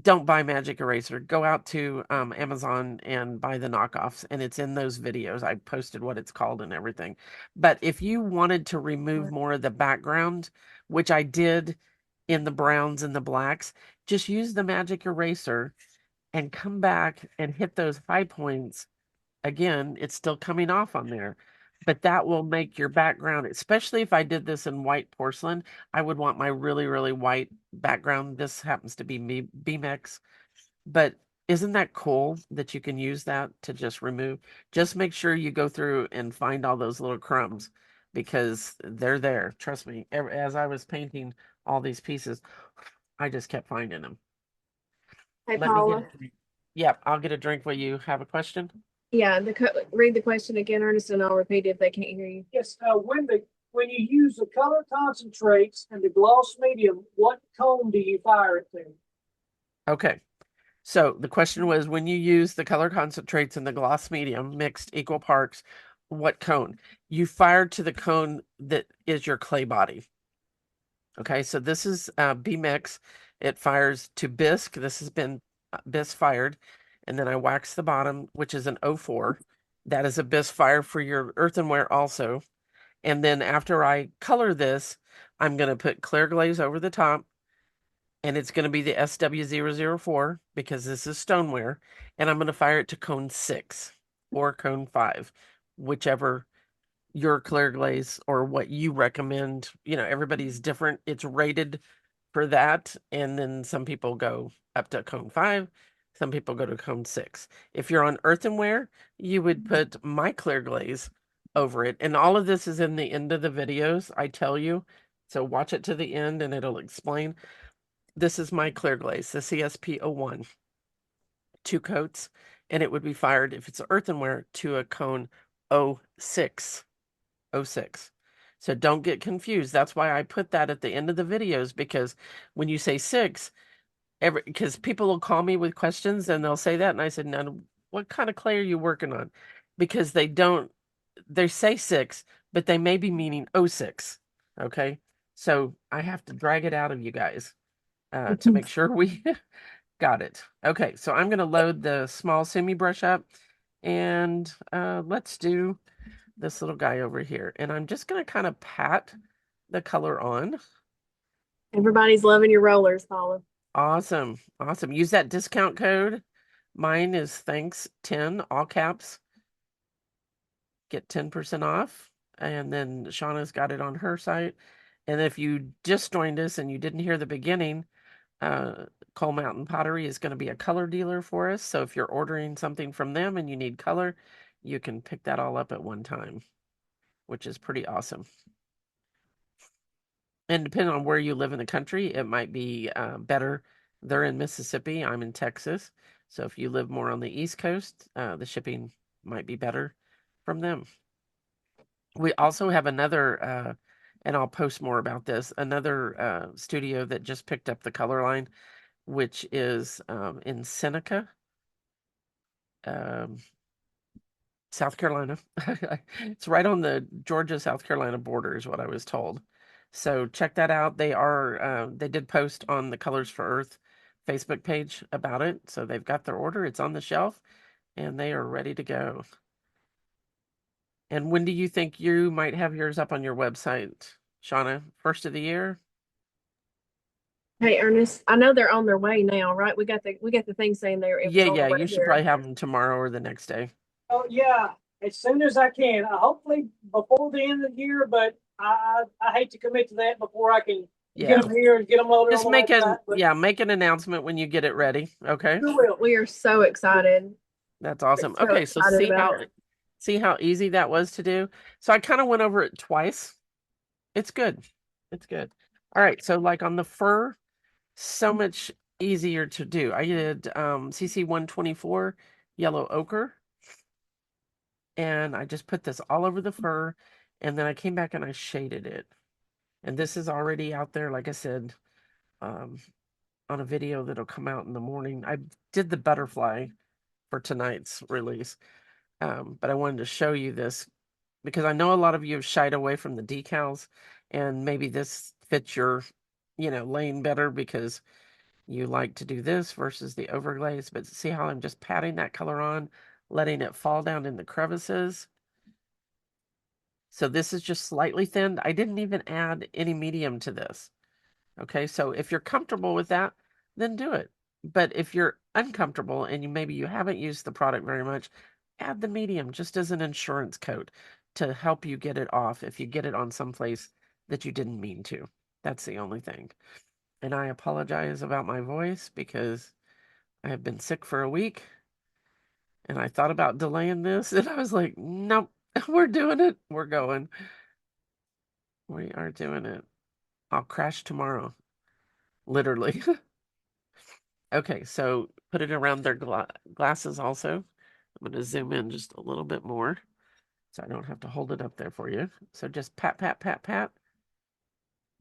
don't buy Magic Eraser. Go out to Amazon and buy the knockoffs, and it's in those videos. I posted what it's called and everything. But if you wanted to remove more of the background, which I did in the browns and the blacks, just use the Magic Eraser and come back and hit those high points. Again, it's still coming off on there. But that will make your background, especially if I did this in white porcelain, I would want my really, really white background. This happens to be me, BMX, but isn't that cool that you can use that to just remove? Just make sure you go through and find all those little crumbs because they're there. Trust me. As I was painting all these pieces, I just kept finding them. Hey, Let me get a Paula. drink. Yep, I'll get a drink while you have a question. Yeah, read the question again, Ernest, and I'll repeat it if they can't hear you. Yes, when you use the color concentrates and the gloss medium, what cone do you fire it to? Okay. So the question was when you use the color concentrates and the gloss medium mixed equal parts, what cone? You fire to the cone that is your clay body. Okay, so this is B-Mix. It fires to bisque. This has been bisque fired. And then I wax the bottom, which is an 04. That is a bisque fire for your earthenware also. And then after I color this, I'm going to put clear glaze over the top. And it's going to be the SW004 because this is stoneware. And I'm going to fire it to cone 6 or cone 5, whichever your clear glaze or what you recommend. You know, everybody's different. It's rated for that. And then some people go up to cone 5, some people go to cone 6. If you're on earthenware, you would put my clear glaze over it. And all of this is in the end of the videos, I tell you. So watch it to the end and it'll explain. This is my clear glaze, the CSP01, 2 coats, and it would be fired if it's earthenware to a cone 06. 06. So don't get confused. That's why I put that at the end of the videos because when you say 6, because people will call me with questions and they'll say that and I said, "No, what kind of clay are you working on?" Because they say 6, but they may be meaning 06. Okay? So I have to drag it out of you guys to make sure we got it. Okay, so I'm going to load the small semi brush up and let's do this little guy over here. And I'm just going to kind of pat the color on. Everybody's loving your rollers, Paula. Awesome. Awesome. Use that discount code. Mine is thanks 10, all caps. Get 10% off. And then Shauna's got it on her site. And if you just joined us and you didn't hear the beginning, Coal Mountain Pottery is going to be a color dealer for us. So if you're ordering something from them and you need color, you can pick that all up at one time, which is pretty awesome. And depending on where you live in the country, it might be better. They're in Mississippi. I'm in Texas. So if you live more on the East Coast, the shipping might be better from them. We also have another, and I'll post more about this, another studio that just picked up the color line, which is in Seneca, um, South Carolina. It's right on the Georgia-South Carolina border, is what I was told. So check that out. They did post on the Colors for Earth Facebook page about it. So they've got their order. It's on the shelf, and they are ready to go. And when do you think you might have yours up on your website, Shauna? First of the year? Hey, Ernest, I know they're on their way now, right? We got the thing saying it was Yeah, on the yeah. way You should here. probably have them tomorrow or the next day. Oh yeah, as soon as I can. Hopefully before the end of the year, but I hate to commit to that before I can get Yeah. them here and get them loaded on Just the website. But make an announcement when you get it ready. Okay. we will. We are so excited. That's We're awesome. so Okay, so excited about it. see how easy that was to do. So I kind of went over it twice. It's good. It's good. All right, so like on the fur, so much easier to do. I did CC 124 yellow ochre, and I just put this all over the fur, and then I came back and I shaded it. And this is already out there, like I said, um, on a video that'll come out in the morning. I did the butterfly for tonight's release. But I wanted to show you this because I know a lot of you have shied away from the decals, and maybe this fits your, lane better because you like to do this versus the overglaze, but see how I'm just patting that color on, letting it fall down in the crevices. So this is just slightly thinned. I didn't even add any medium to this. Okay, so if you're comfortable with that, then do it. But if you're uncomfortable and maybe you haven't used the product very much, add the medium just as an insurance coat to help you get it off if you get it on someplace that you didn't mean to. That's the only thing. And I apologize about my voice because I have been sick for a week and I thought about delaying this and I was like, nope, we're doing it. We're going. We are doing it. I'll crash tomorrow, literally. Okay, so put it around their glasses also. I'm going to zoom in just a little bit more so I don't have to hold it up there for you. So just pat, pat, pat, pat.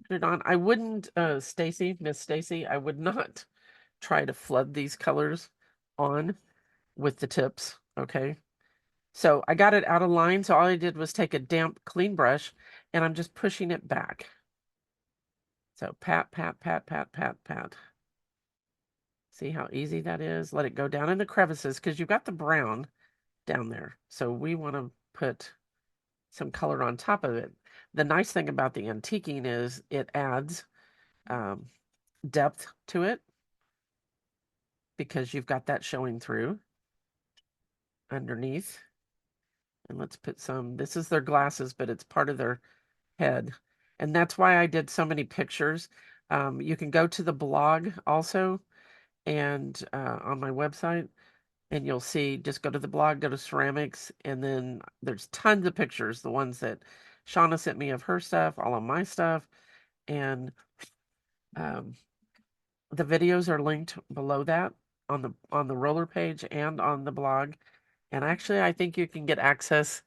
Put it on. I wouldn't, Miss Stacy, I would not try to flood these colors on with the tips, okay? So I got it out of line, so all I did was take a damp, clean brush, and I'm just pushing it back. So pat, pat, pat, pat, pat, pat. See how easy that is? Let it go down in the crevices because you've got the brown down there. So we want to put some color on top of it. The nice thing about the antiquing is it adds um, depth to it because you've got that showing through underneath. And let's put some, this is their glasses, but it's part of their head. And that's why I did so many pictures. You can go to the blog also and on my website, and you'll see, just go to the blog, go to ceramics, and then there's tons of pictures, the ones that Shauna sent me of her stuff, all of my stuff, and um, the videos are linked below that on the roller page and on the blog. And actually, I think you can get access,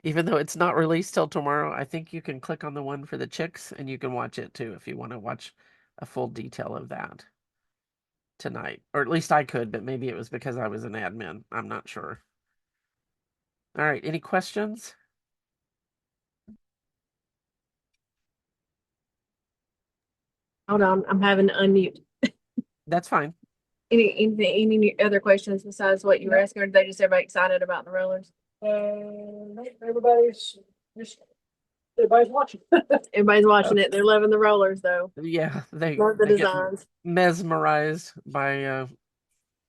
even though it's not released till tomorrow. I think you can click on the one for the chicks, and you can watch it too if you want to watch a full detail of that tonight, or at least I could, but maybe it was because I was an admin. I'm not sure. All right, any questions? Hold on, I'm having to unmute. That's fine. Any other questions besides what you were asking, or are they just everybody excited about the rollers? Everybody's just everybody's watching. Everybody's watching it. They're loving the rollers though. Yeah, Love the they get designs. mesmerized by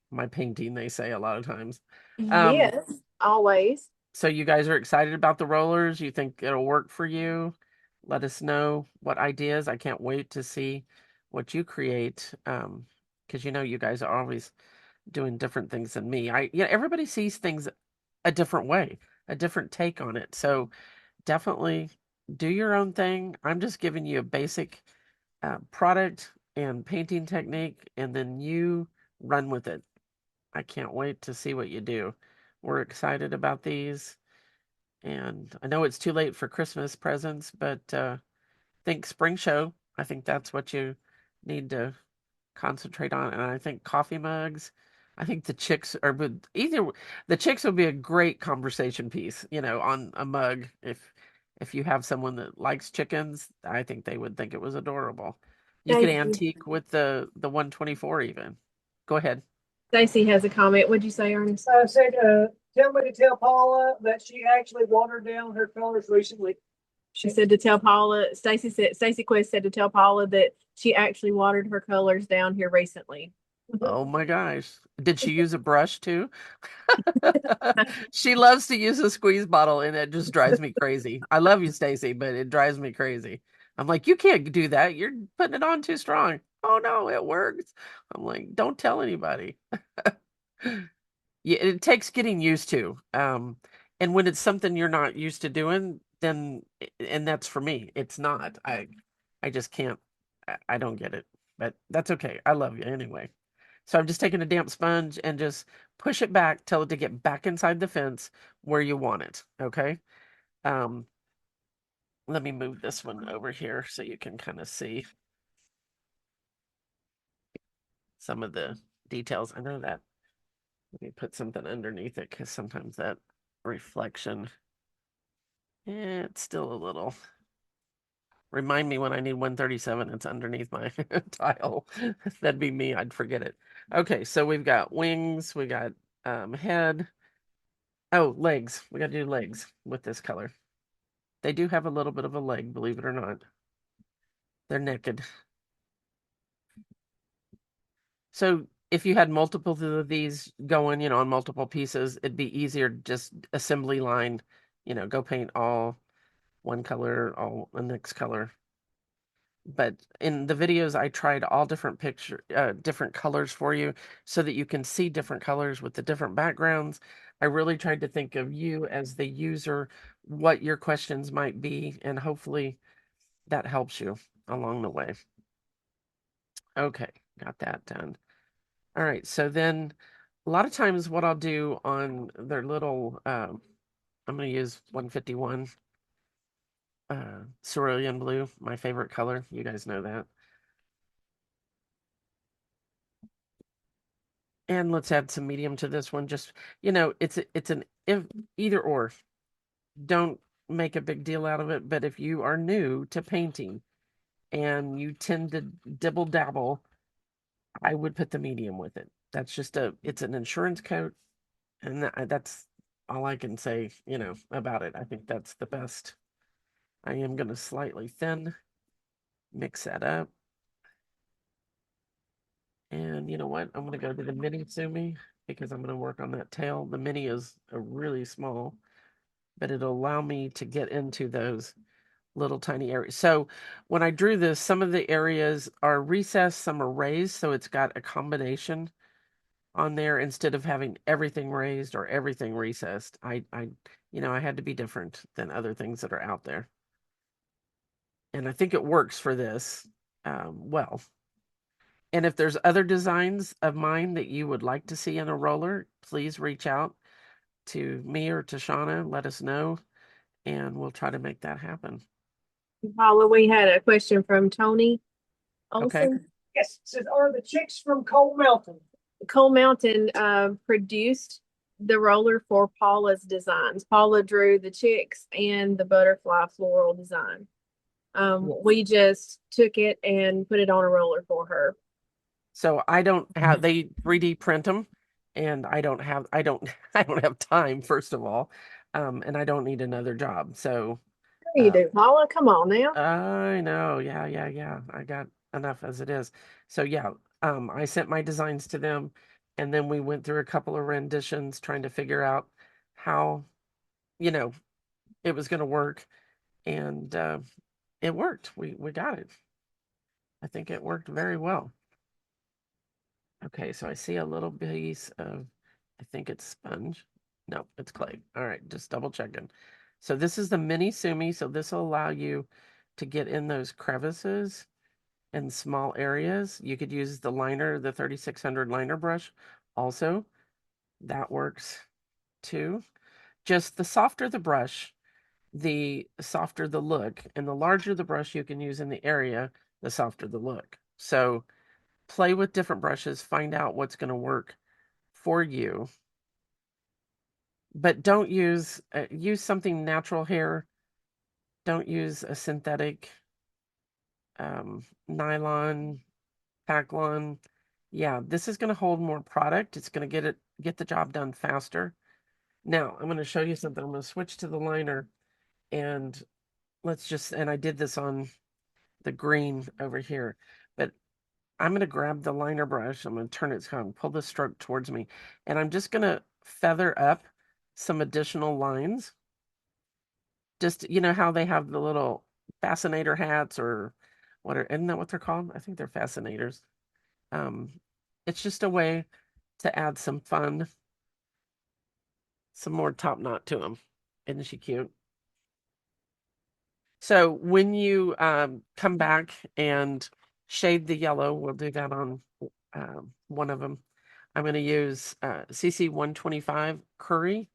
my painting, they say a lot of times. Yes, always. So you guys are excited about the rollers? You think it'll work for you? Let us know what ideas. I can't wait to see what you create. Because you guys are always doing different things than me. Everybody sees things a different way, a different take on it. So definitely do your own thing. I'm just giving you a basic product and painting technique, and then you run with it. I can't wait to see what you do. We're excited about these, and I know it's too late for Christmas presents, but think spring show. I think that's what you need to concentrate on. And I think coffee mugs. I think the chicks are either the chicks would be a great conversation piece, on a mug. If you have someone that likes chickens, I think they would think it was adorable. You could Stacy, antique with the 124 even. Go ahead. Stacy has a comment. What'd you say, Ernest? I said, tell me to tell Paula that she actually watered down her colors recently. She said to tell Paula. Stacy Quest said to tell Paula that she actually watered her colors down here recently. Oh my gosh. Did she use a brush too? She loves to use a squeeze bottle and it just drives me crazy. I love you, Stacy, but it drives me crazy. I'm like, you can't do that. You're putting it on too strong. Oh no, it works. I'm like, don't tell anybody. Yeah, it takes getting used to. And when it's something you're not used to doing, then and that's for me. It's not. I just can't. I don't get it. But that's okay. I love you anyway. So I'm just taking a damp sponge and just push it back, tell it to get back inside the fence where you want it. Okay. Um, Let me move this one over here so you can kind of see some of the details. I know that. Let me put something underneath it because sometimes that reflection, it's still a little. Remind me when I need 137. It's underneath my tile. That'd be me. I'd forget it. Okay, so we've got wings, we got head. Oh, legs. We got to do legs with this color. They do have a little bit of a leg, believe it or not. They're naked. So if you had multiple of these going, on multiple pieces, it'd be easier just assembly line, go paint all one color, all the next color. But in the videos, I tried all different colors for you so that you can see different colors with the different backgrounds. I really tried to think of you as the user, what your questions might be, and hopefully that helps you along the way. Okay, got that done. All right, so then a lot of times what I'll do on their little, I'm going to use 151 cerulean blue, my favorite color. You guys know that. And let's add some medium to this one. Just, it's an if either or. Don't make a big deal out of it. But if you are new to painting and you tend to dibble dabble, I would put the medium with it. That's just it's an insurance coat, and that's all I can say, about it. I think that's the best. I am going to slightly thin, mix that up. And you know what? I'm going to go to the mini Sumi because I'm going to work on that tail. The mini is a really small, but it'll allow me to get into those little tiny areas. So when I drew this, some of the areas are recessed, some are raised, so it's got a combination on there instead of having everything raised or everything recessed. I had to be different than other things that are out there. And I think it works for this well. And if there's other designs of mine that you would like to see in a roller, please reach out to me or to Shauna. Let us know, and we'll try to make that happen. Paula, we had a question from Tony Okay. Olson. Yes, it says, are the chicks from Cold Mountain? Cole Mountain produced the roller for Paula's designs. Paula drew the chicks and the butterfly floral design. We just took it and put it on a roller for her. So I don't have they 3D print them, and I don't I don't have time, first of all, and I don't need another job. So There you do, Paula. Come on now. I know, yeah. I got enough as it is. So yeah, I sent my designs to them, and then we went through a couple of renditions trying to figure out how, it was going to work, and it worked. We got it. I think it worked very well. Okay, so I see a little piece of, I think it's sponge. No, it's clay. All right, just double checking. So this is the mini Sumi, so this will allow you to get in those crevices and small areas. You could use the liner, the 3600 liner brush also. That works too. Just the softer the brush, the softer the look, and the larger the brush you can use in the area, the softer the look. So play with different brushes, find out what's going to work for you. But don't use something natural hair. Don't use a synthetic nylon, Paclon. Yeah, this is going to hold more product. It's going to get the job done faster. Now, I'm going to show you something. I'm going to switch to the liner, and and I did this on the green over here, but I'm going to grab the liner brush. I'm going to turn it, pull the stroke towards me, and I'm just going to feather up some additional lines. Just, how they have the little fascinator hats, or isn't that what they're called? I think they're fascinators. Um, it's just a way to add some fun, some more top knot to them. Isn't she cute? So when you come back and shade the yellow, we'll do that on one of them. I'm going to use CC 125 Curry.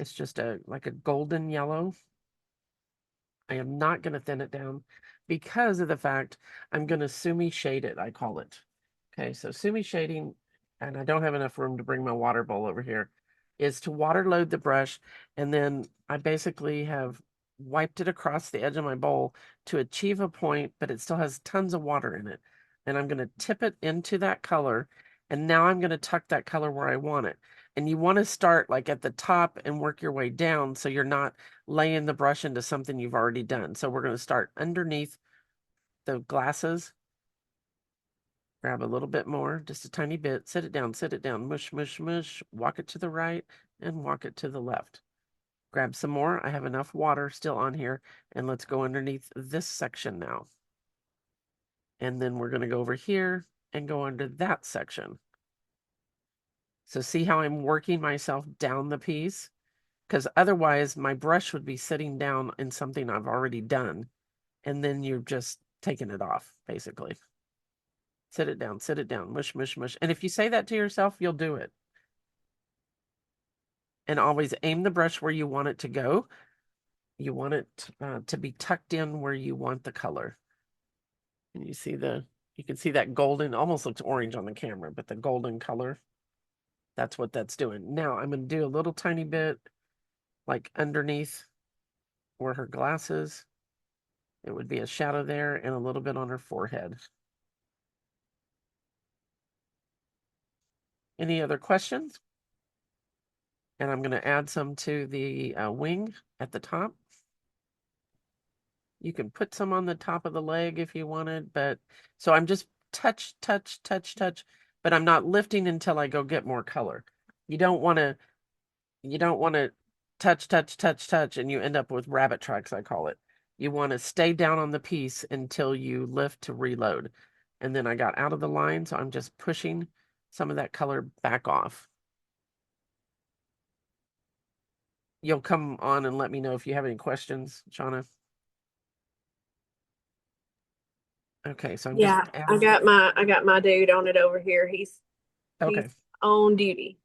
It's just like a golden yellow. I am not going to thin it down because of the fact I'm going to Sumi shade it, I call it. Okay, so Sumi shading, and I don't have enough room to bring my water bowl over here, is to water load the brush, and then I basically have wiped it across the edge of my bowl to achieve a point, but it still has tons of water in it. And I'm going to tip it into that color. And now I'm going to tuck that color where I want it. And you want to start like at the top and work your way down so you're not laying the brush into something you've already done. So we're going to start underneath the glasses. Grab a little bit more, just a tiny bit. Sit it down. Mush, mush, mush. Walk it to the right and walk it to the left. Grab some more. I have enough water still on here. And let's go underneath this section now. And then we're going to go over here and go under that section. So see how I'm working myself down the piece? Because otherwise my brush would be sitting down in something I've already done. And then you're just taking it off, basically. Sit it down, mush, mush, mush. And if you say that to yourself, you'll do it. And always aim the brush where you want it to go. You want it to be tucked in where you want the color. And you can see that golden, almost looks orange on the camera, but the golden color, that's what that's doing. Now I'm going to do a little tiny bit like underneath where her glasses. It would be a shadow there and a little bit on her forehead. Any other questions? And I'm going to add some to the wing at the top. You can put some on the top of the leg if you wanted, but so I'm just touch, touch, touch, touch, but I'm not lifting until I go get more color. You don't want to touch, touch, touch, touch, and you end up with rabbit tracks, I call it. You want to stay down on the piece until you lift to reload. And then I got out of the line, so I'm just pushing some of that color back off. You'll come on and let me know if you have any questions, Shauna. Okay, so I'm just Yeah, adding. I got my dude on it over here. Okay, He's on duty.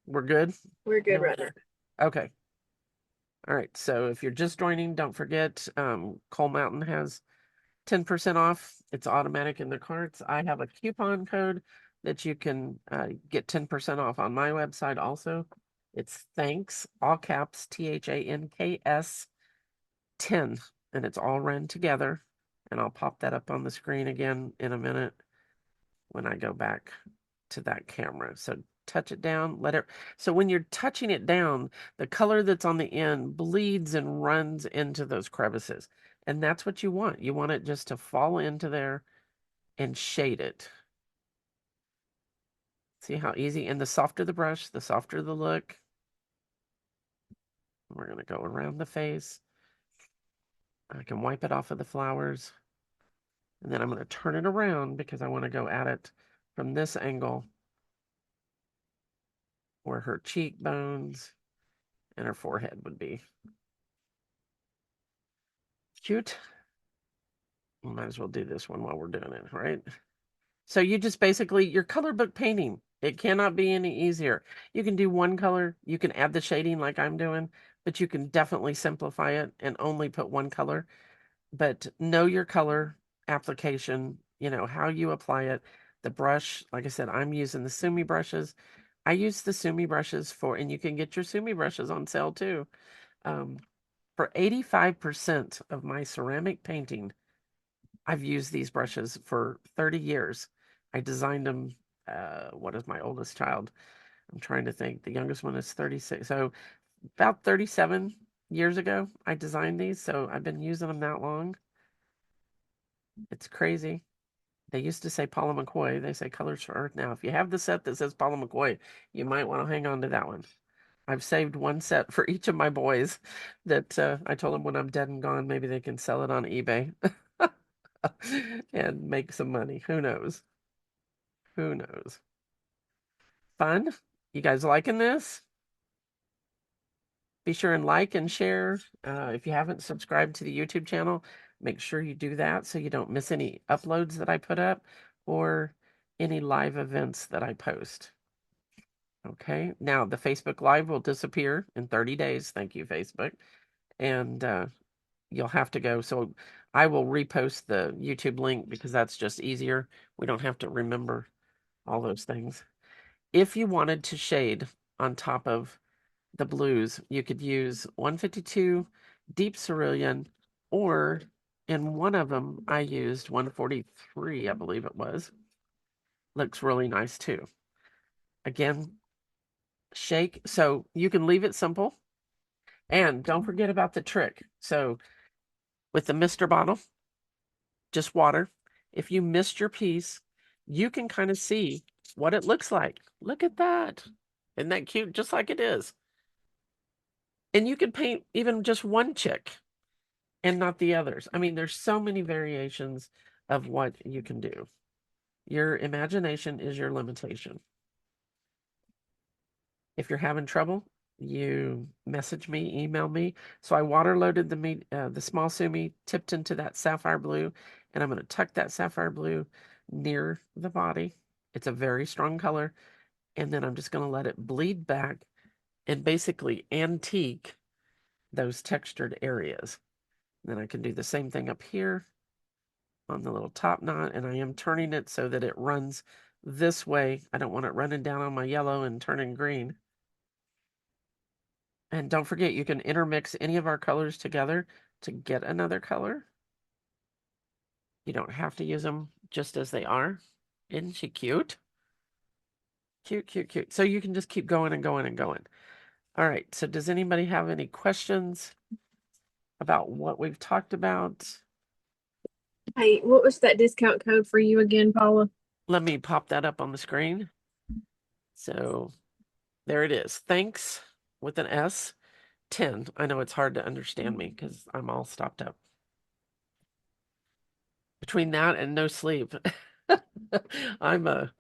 we're good. We're good right now. Okay. All right. So if you're just joining, don't forget Coal Mountain has 10% off. It's automatic in the carts. I have a coupon code that you can get 10% off on my website also. It's thanks, all caps, THANKS 10, and it's all run together. And I'll pop that up on the screen again in a minute when I go back to that camera. So touch it down, let it, so when you're touching it down, the color that's on the end bleeds and runs into those crevices. And that's what you want. You want it just to fall into there and shade it. See how easy? And the softer the brush, the softer the look. We're going to go around the face. I can wipe it off of the flowers. And then I'm going to turn it around because I want to go at it from this angle where her cheekbones and her forehead would be. Cute. Might as well do this one while we're doing it, right? So you just basically, your color book painting, it cannot be any easier. You can do one color, you can add the shading like I'm doing, but you can definitely simplify it and only put one color. But know your color application, how you apply it. The brush, like I said, I'm using the Sumi brushes. I use the Sumi brushes and you can get your Sumi brushes on sale too. For 85% of my ceramic painting, I've used these brushes for 30 years. I designed them. What is my oldest child? I'm trying to think. The youngest one is 36. So about 37 years ago, I designed these. So I've been using them that long. It's crazy. They used to say Paula McCoy. They say Colors for Earth now. If you have the set that says Paula McCoy, you might want to hang on to that one. I've saved one set for each of my boys that I told them when I'm dead and gone, maybe they can sell it on eBay and make some money. Who knows? Who knows? Fun? You guys liking this? Be sure and like and share. If you haven't subscribed to the YouTube channel, make sure you do that so you don't miss any uploads that I put up or any live events that I post. Okay, now the Facebook Live will disappear in 30 days. Thank you, Facebook. And you'll have to go. So I will repost the YouTube link because that's just easier. We don't have to remember all those things. If you wanted to shade on top of the blues, you could use 152 deep cerulean, or in one of them, I used 143, I believe it was. Looks really nice too. Again, shake. So you can leave it simple. And don't forget about the trick. So with the mister bottle, just water. If you missed your piece, you can kind of see what it looks like. Look at that. Isn't that cute? Just like it is. And you can paint even just one chick and not the others. I mean, there's so many variations of what you can do. Your imagination is your limitation. If you're having trouble, you message me, email me. So I water loaded the small sumi, tipped into that sapphire blue, and I'm going to tuck that sapphire blue near the body. It's a very strong color. And then I'm just going to let it bleed back and basically antique those textured areas. Then I can do the same thing up here on the little top knot, and I am turning it so that it runs this way. I don't want it running down on my yellow and turning green. And don't forget, you can intermix any of our colors together to get another color. You don't have to use them just as they are. Isn't she cute? Cute, cute, cute. So you can just keep going and going and going. All right, so does anybody have any questions about what we've talked about? Hey, what was that discount code for you again, Paula? Let me pop that up on the screen. So there it is. Thanks with an S, 10. I know it's hard to understand me because I'm all stopped up. Between that and no sleep, I'm a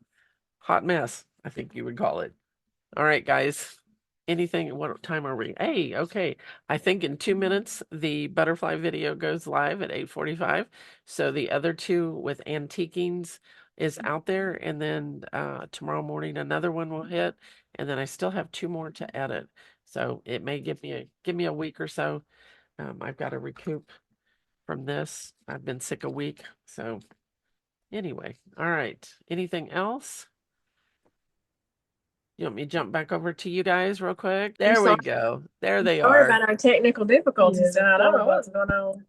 hot mess, I think you would call it. All right, guys. Anything, what time are we? Hey, okay. I think in 2 minutes, the butterfly video goes live at 8:45. So the other two with antiquings is out there. And then tomorrow morning, another one will hit. And then I still have two more to edit. So it may give me a week or so. I've got to recoup from this. I've been sick a week. So anyway, all right. Anything else? You want me to jump back over to you guys real quick? There we go. There they Sorry are. about our technical difficulties Yeah, tonight. I don't sorry know about what's going on.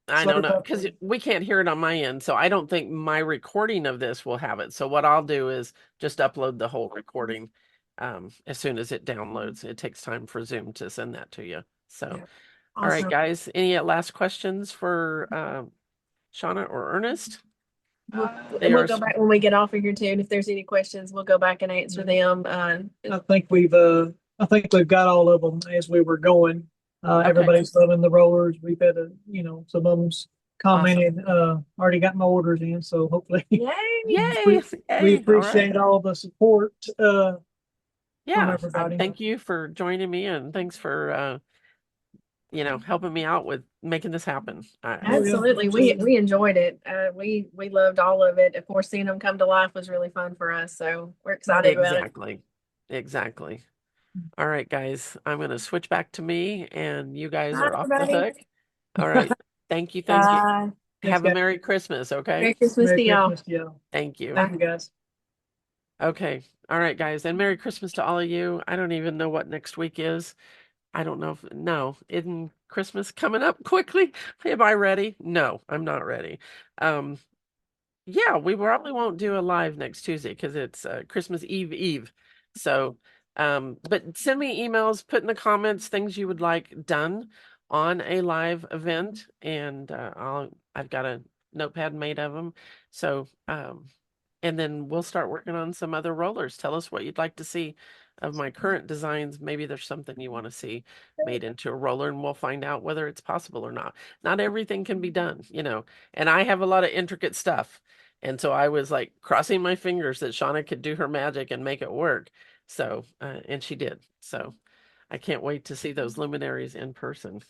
I sorry don't know about because that. we can't hear it on my end, so I don't think my recording of this will have it. So what I'll do is just upload the whole recording as soon as it downloads. It takes time for Zoom to send that to you. So, Yeah. all right, Awesome. guys, any last questions for Shauna or Ernest? They We'll are. go back when we get off of here too. And if there's any questions, we'll go back and answer them. I think we've got all of them as we were going. Okay, Everybody's loving the rollers. We've had some of them's awesome. commented, already got my orders in, so hopefully Yay! Yay, we yay. All right. appreciate all the support from Yeah, everybody. thank you for joining me and thanks for helping me out with making this happen. Oh yeah, Absolutely. absolutely. We enjoyed it. We loved all of it. Of course, seeing them come to life was really fun for us. So we're excited about it. Exactly. Exactly. All right, guys, I'm going to switch back to me and you guys Bye, are off the everybody. hook. All right. Thank you. Thank you. Bye. Thanks, Have a guys. Merry Christmas, okay? Merry Christmas Merry to y'all. Christmas to y'all. Thank you. Thank you, guys. Okay. All right, guys, and Merry Christmas to all of you. I don't even know what next week is. I don't know if, no, isn't Christmas coming up quickly? Am I ready? No, I'm not ready. Um, Yeah, we probably won't do a live next Tuesday because it's Christmas Eve Eve. So, but send me emails, put in the comments things you would like done on a live event, and I've got a notepad made of them. So, and then we'll start working on some other rollers. Tell us what you'd like to see of my current designs. Maybe there's something you want to see made into a roller, and we'll find out whether it's possible or not. Not everything can be done, and I have a lot of intricate stuff. And so I was like crossing my fingers that Shauna could do her magic and make it work. So, and she did. So I can't wait to see those luminaries in person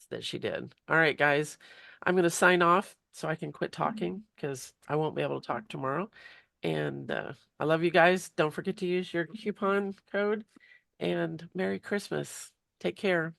that she did. All right, guys, I'm going to sign off so I can quit talking because I won't be able to talk tomorrow. And I love you guys. Don't forget to use your coupon code and Merry Christmas. Take care.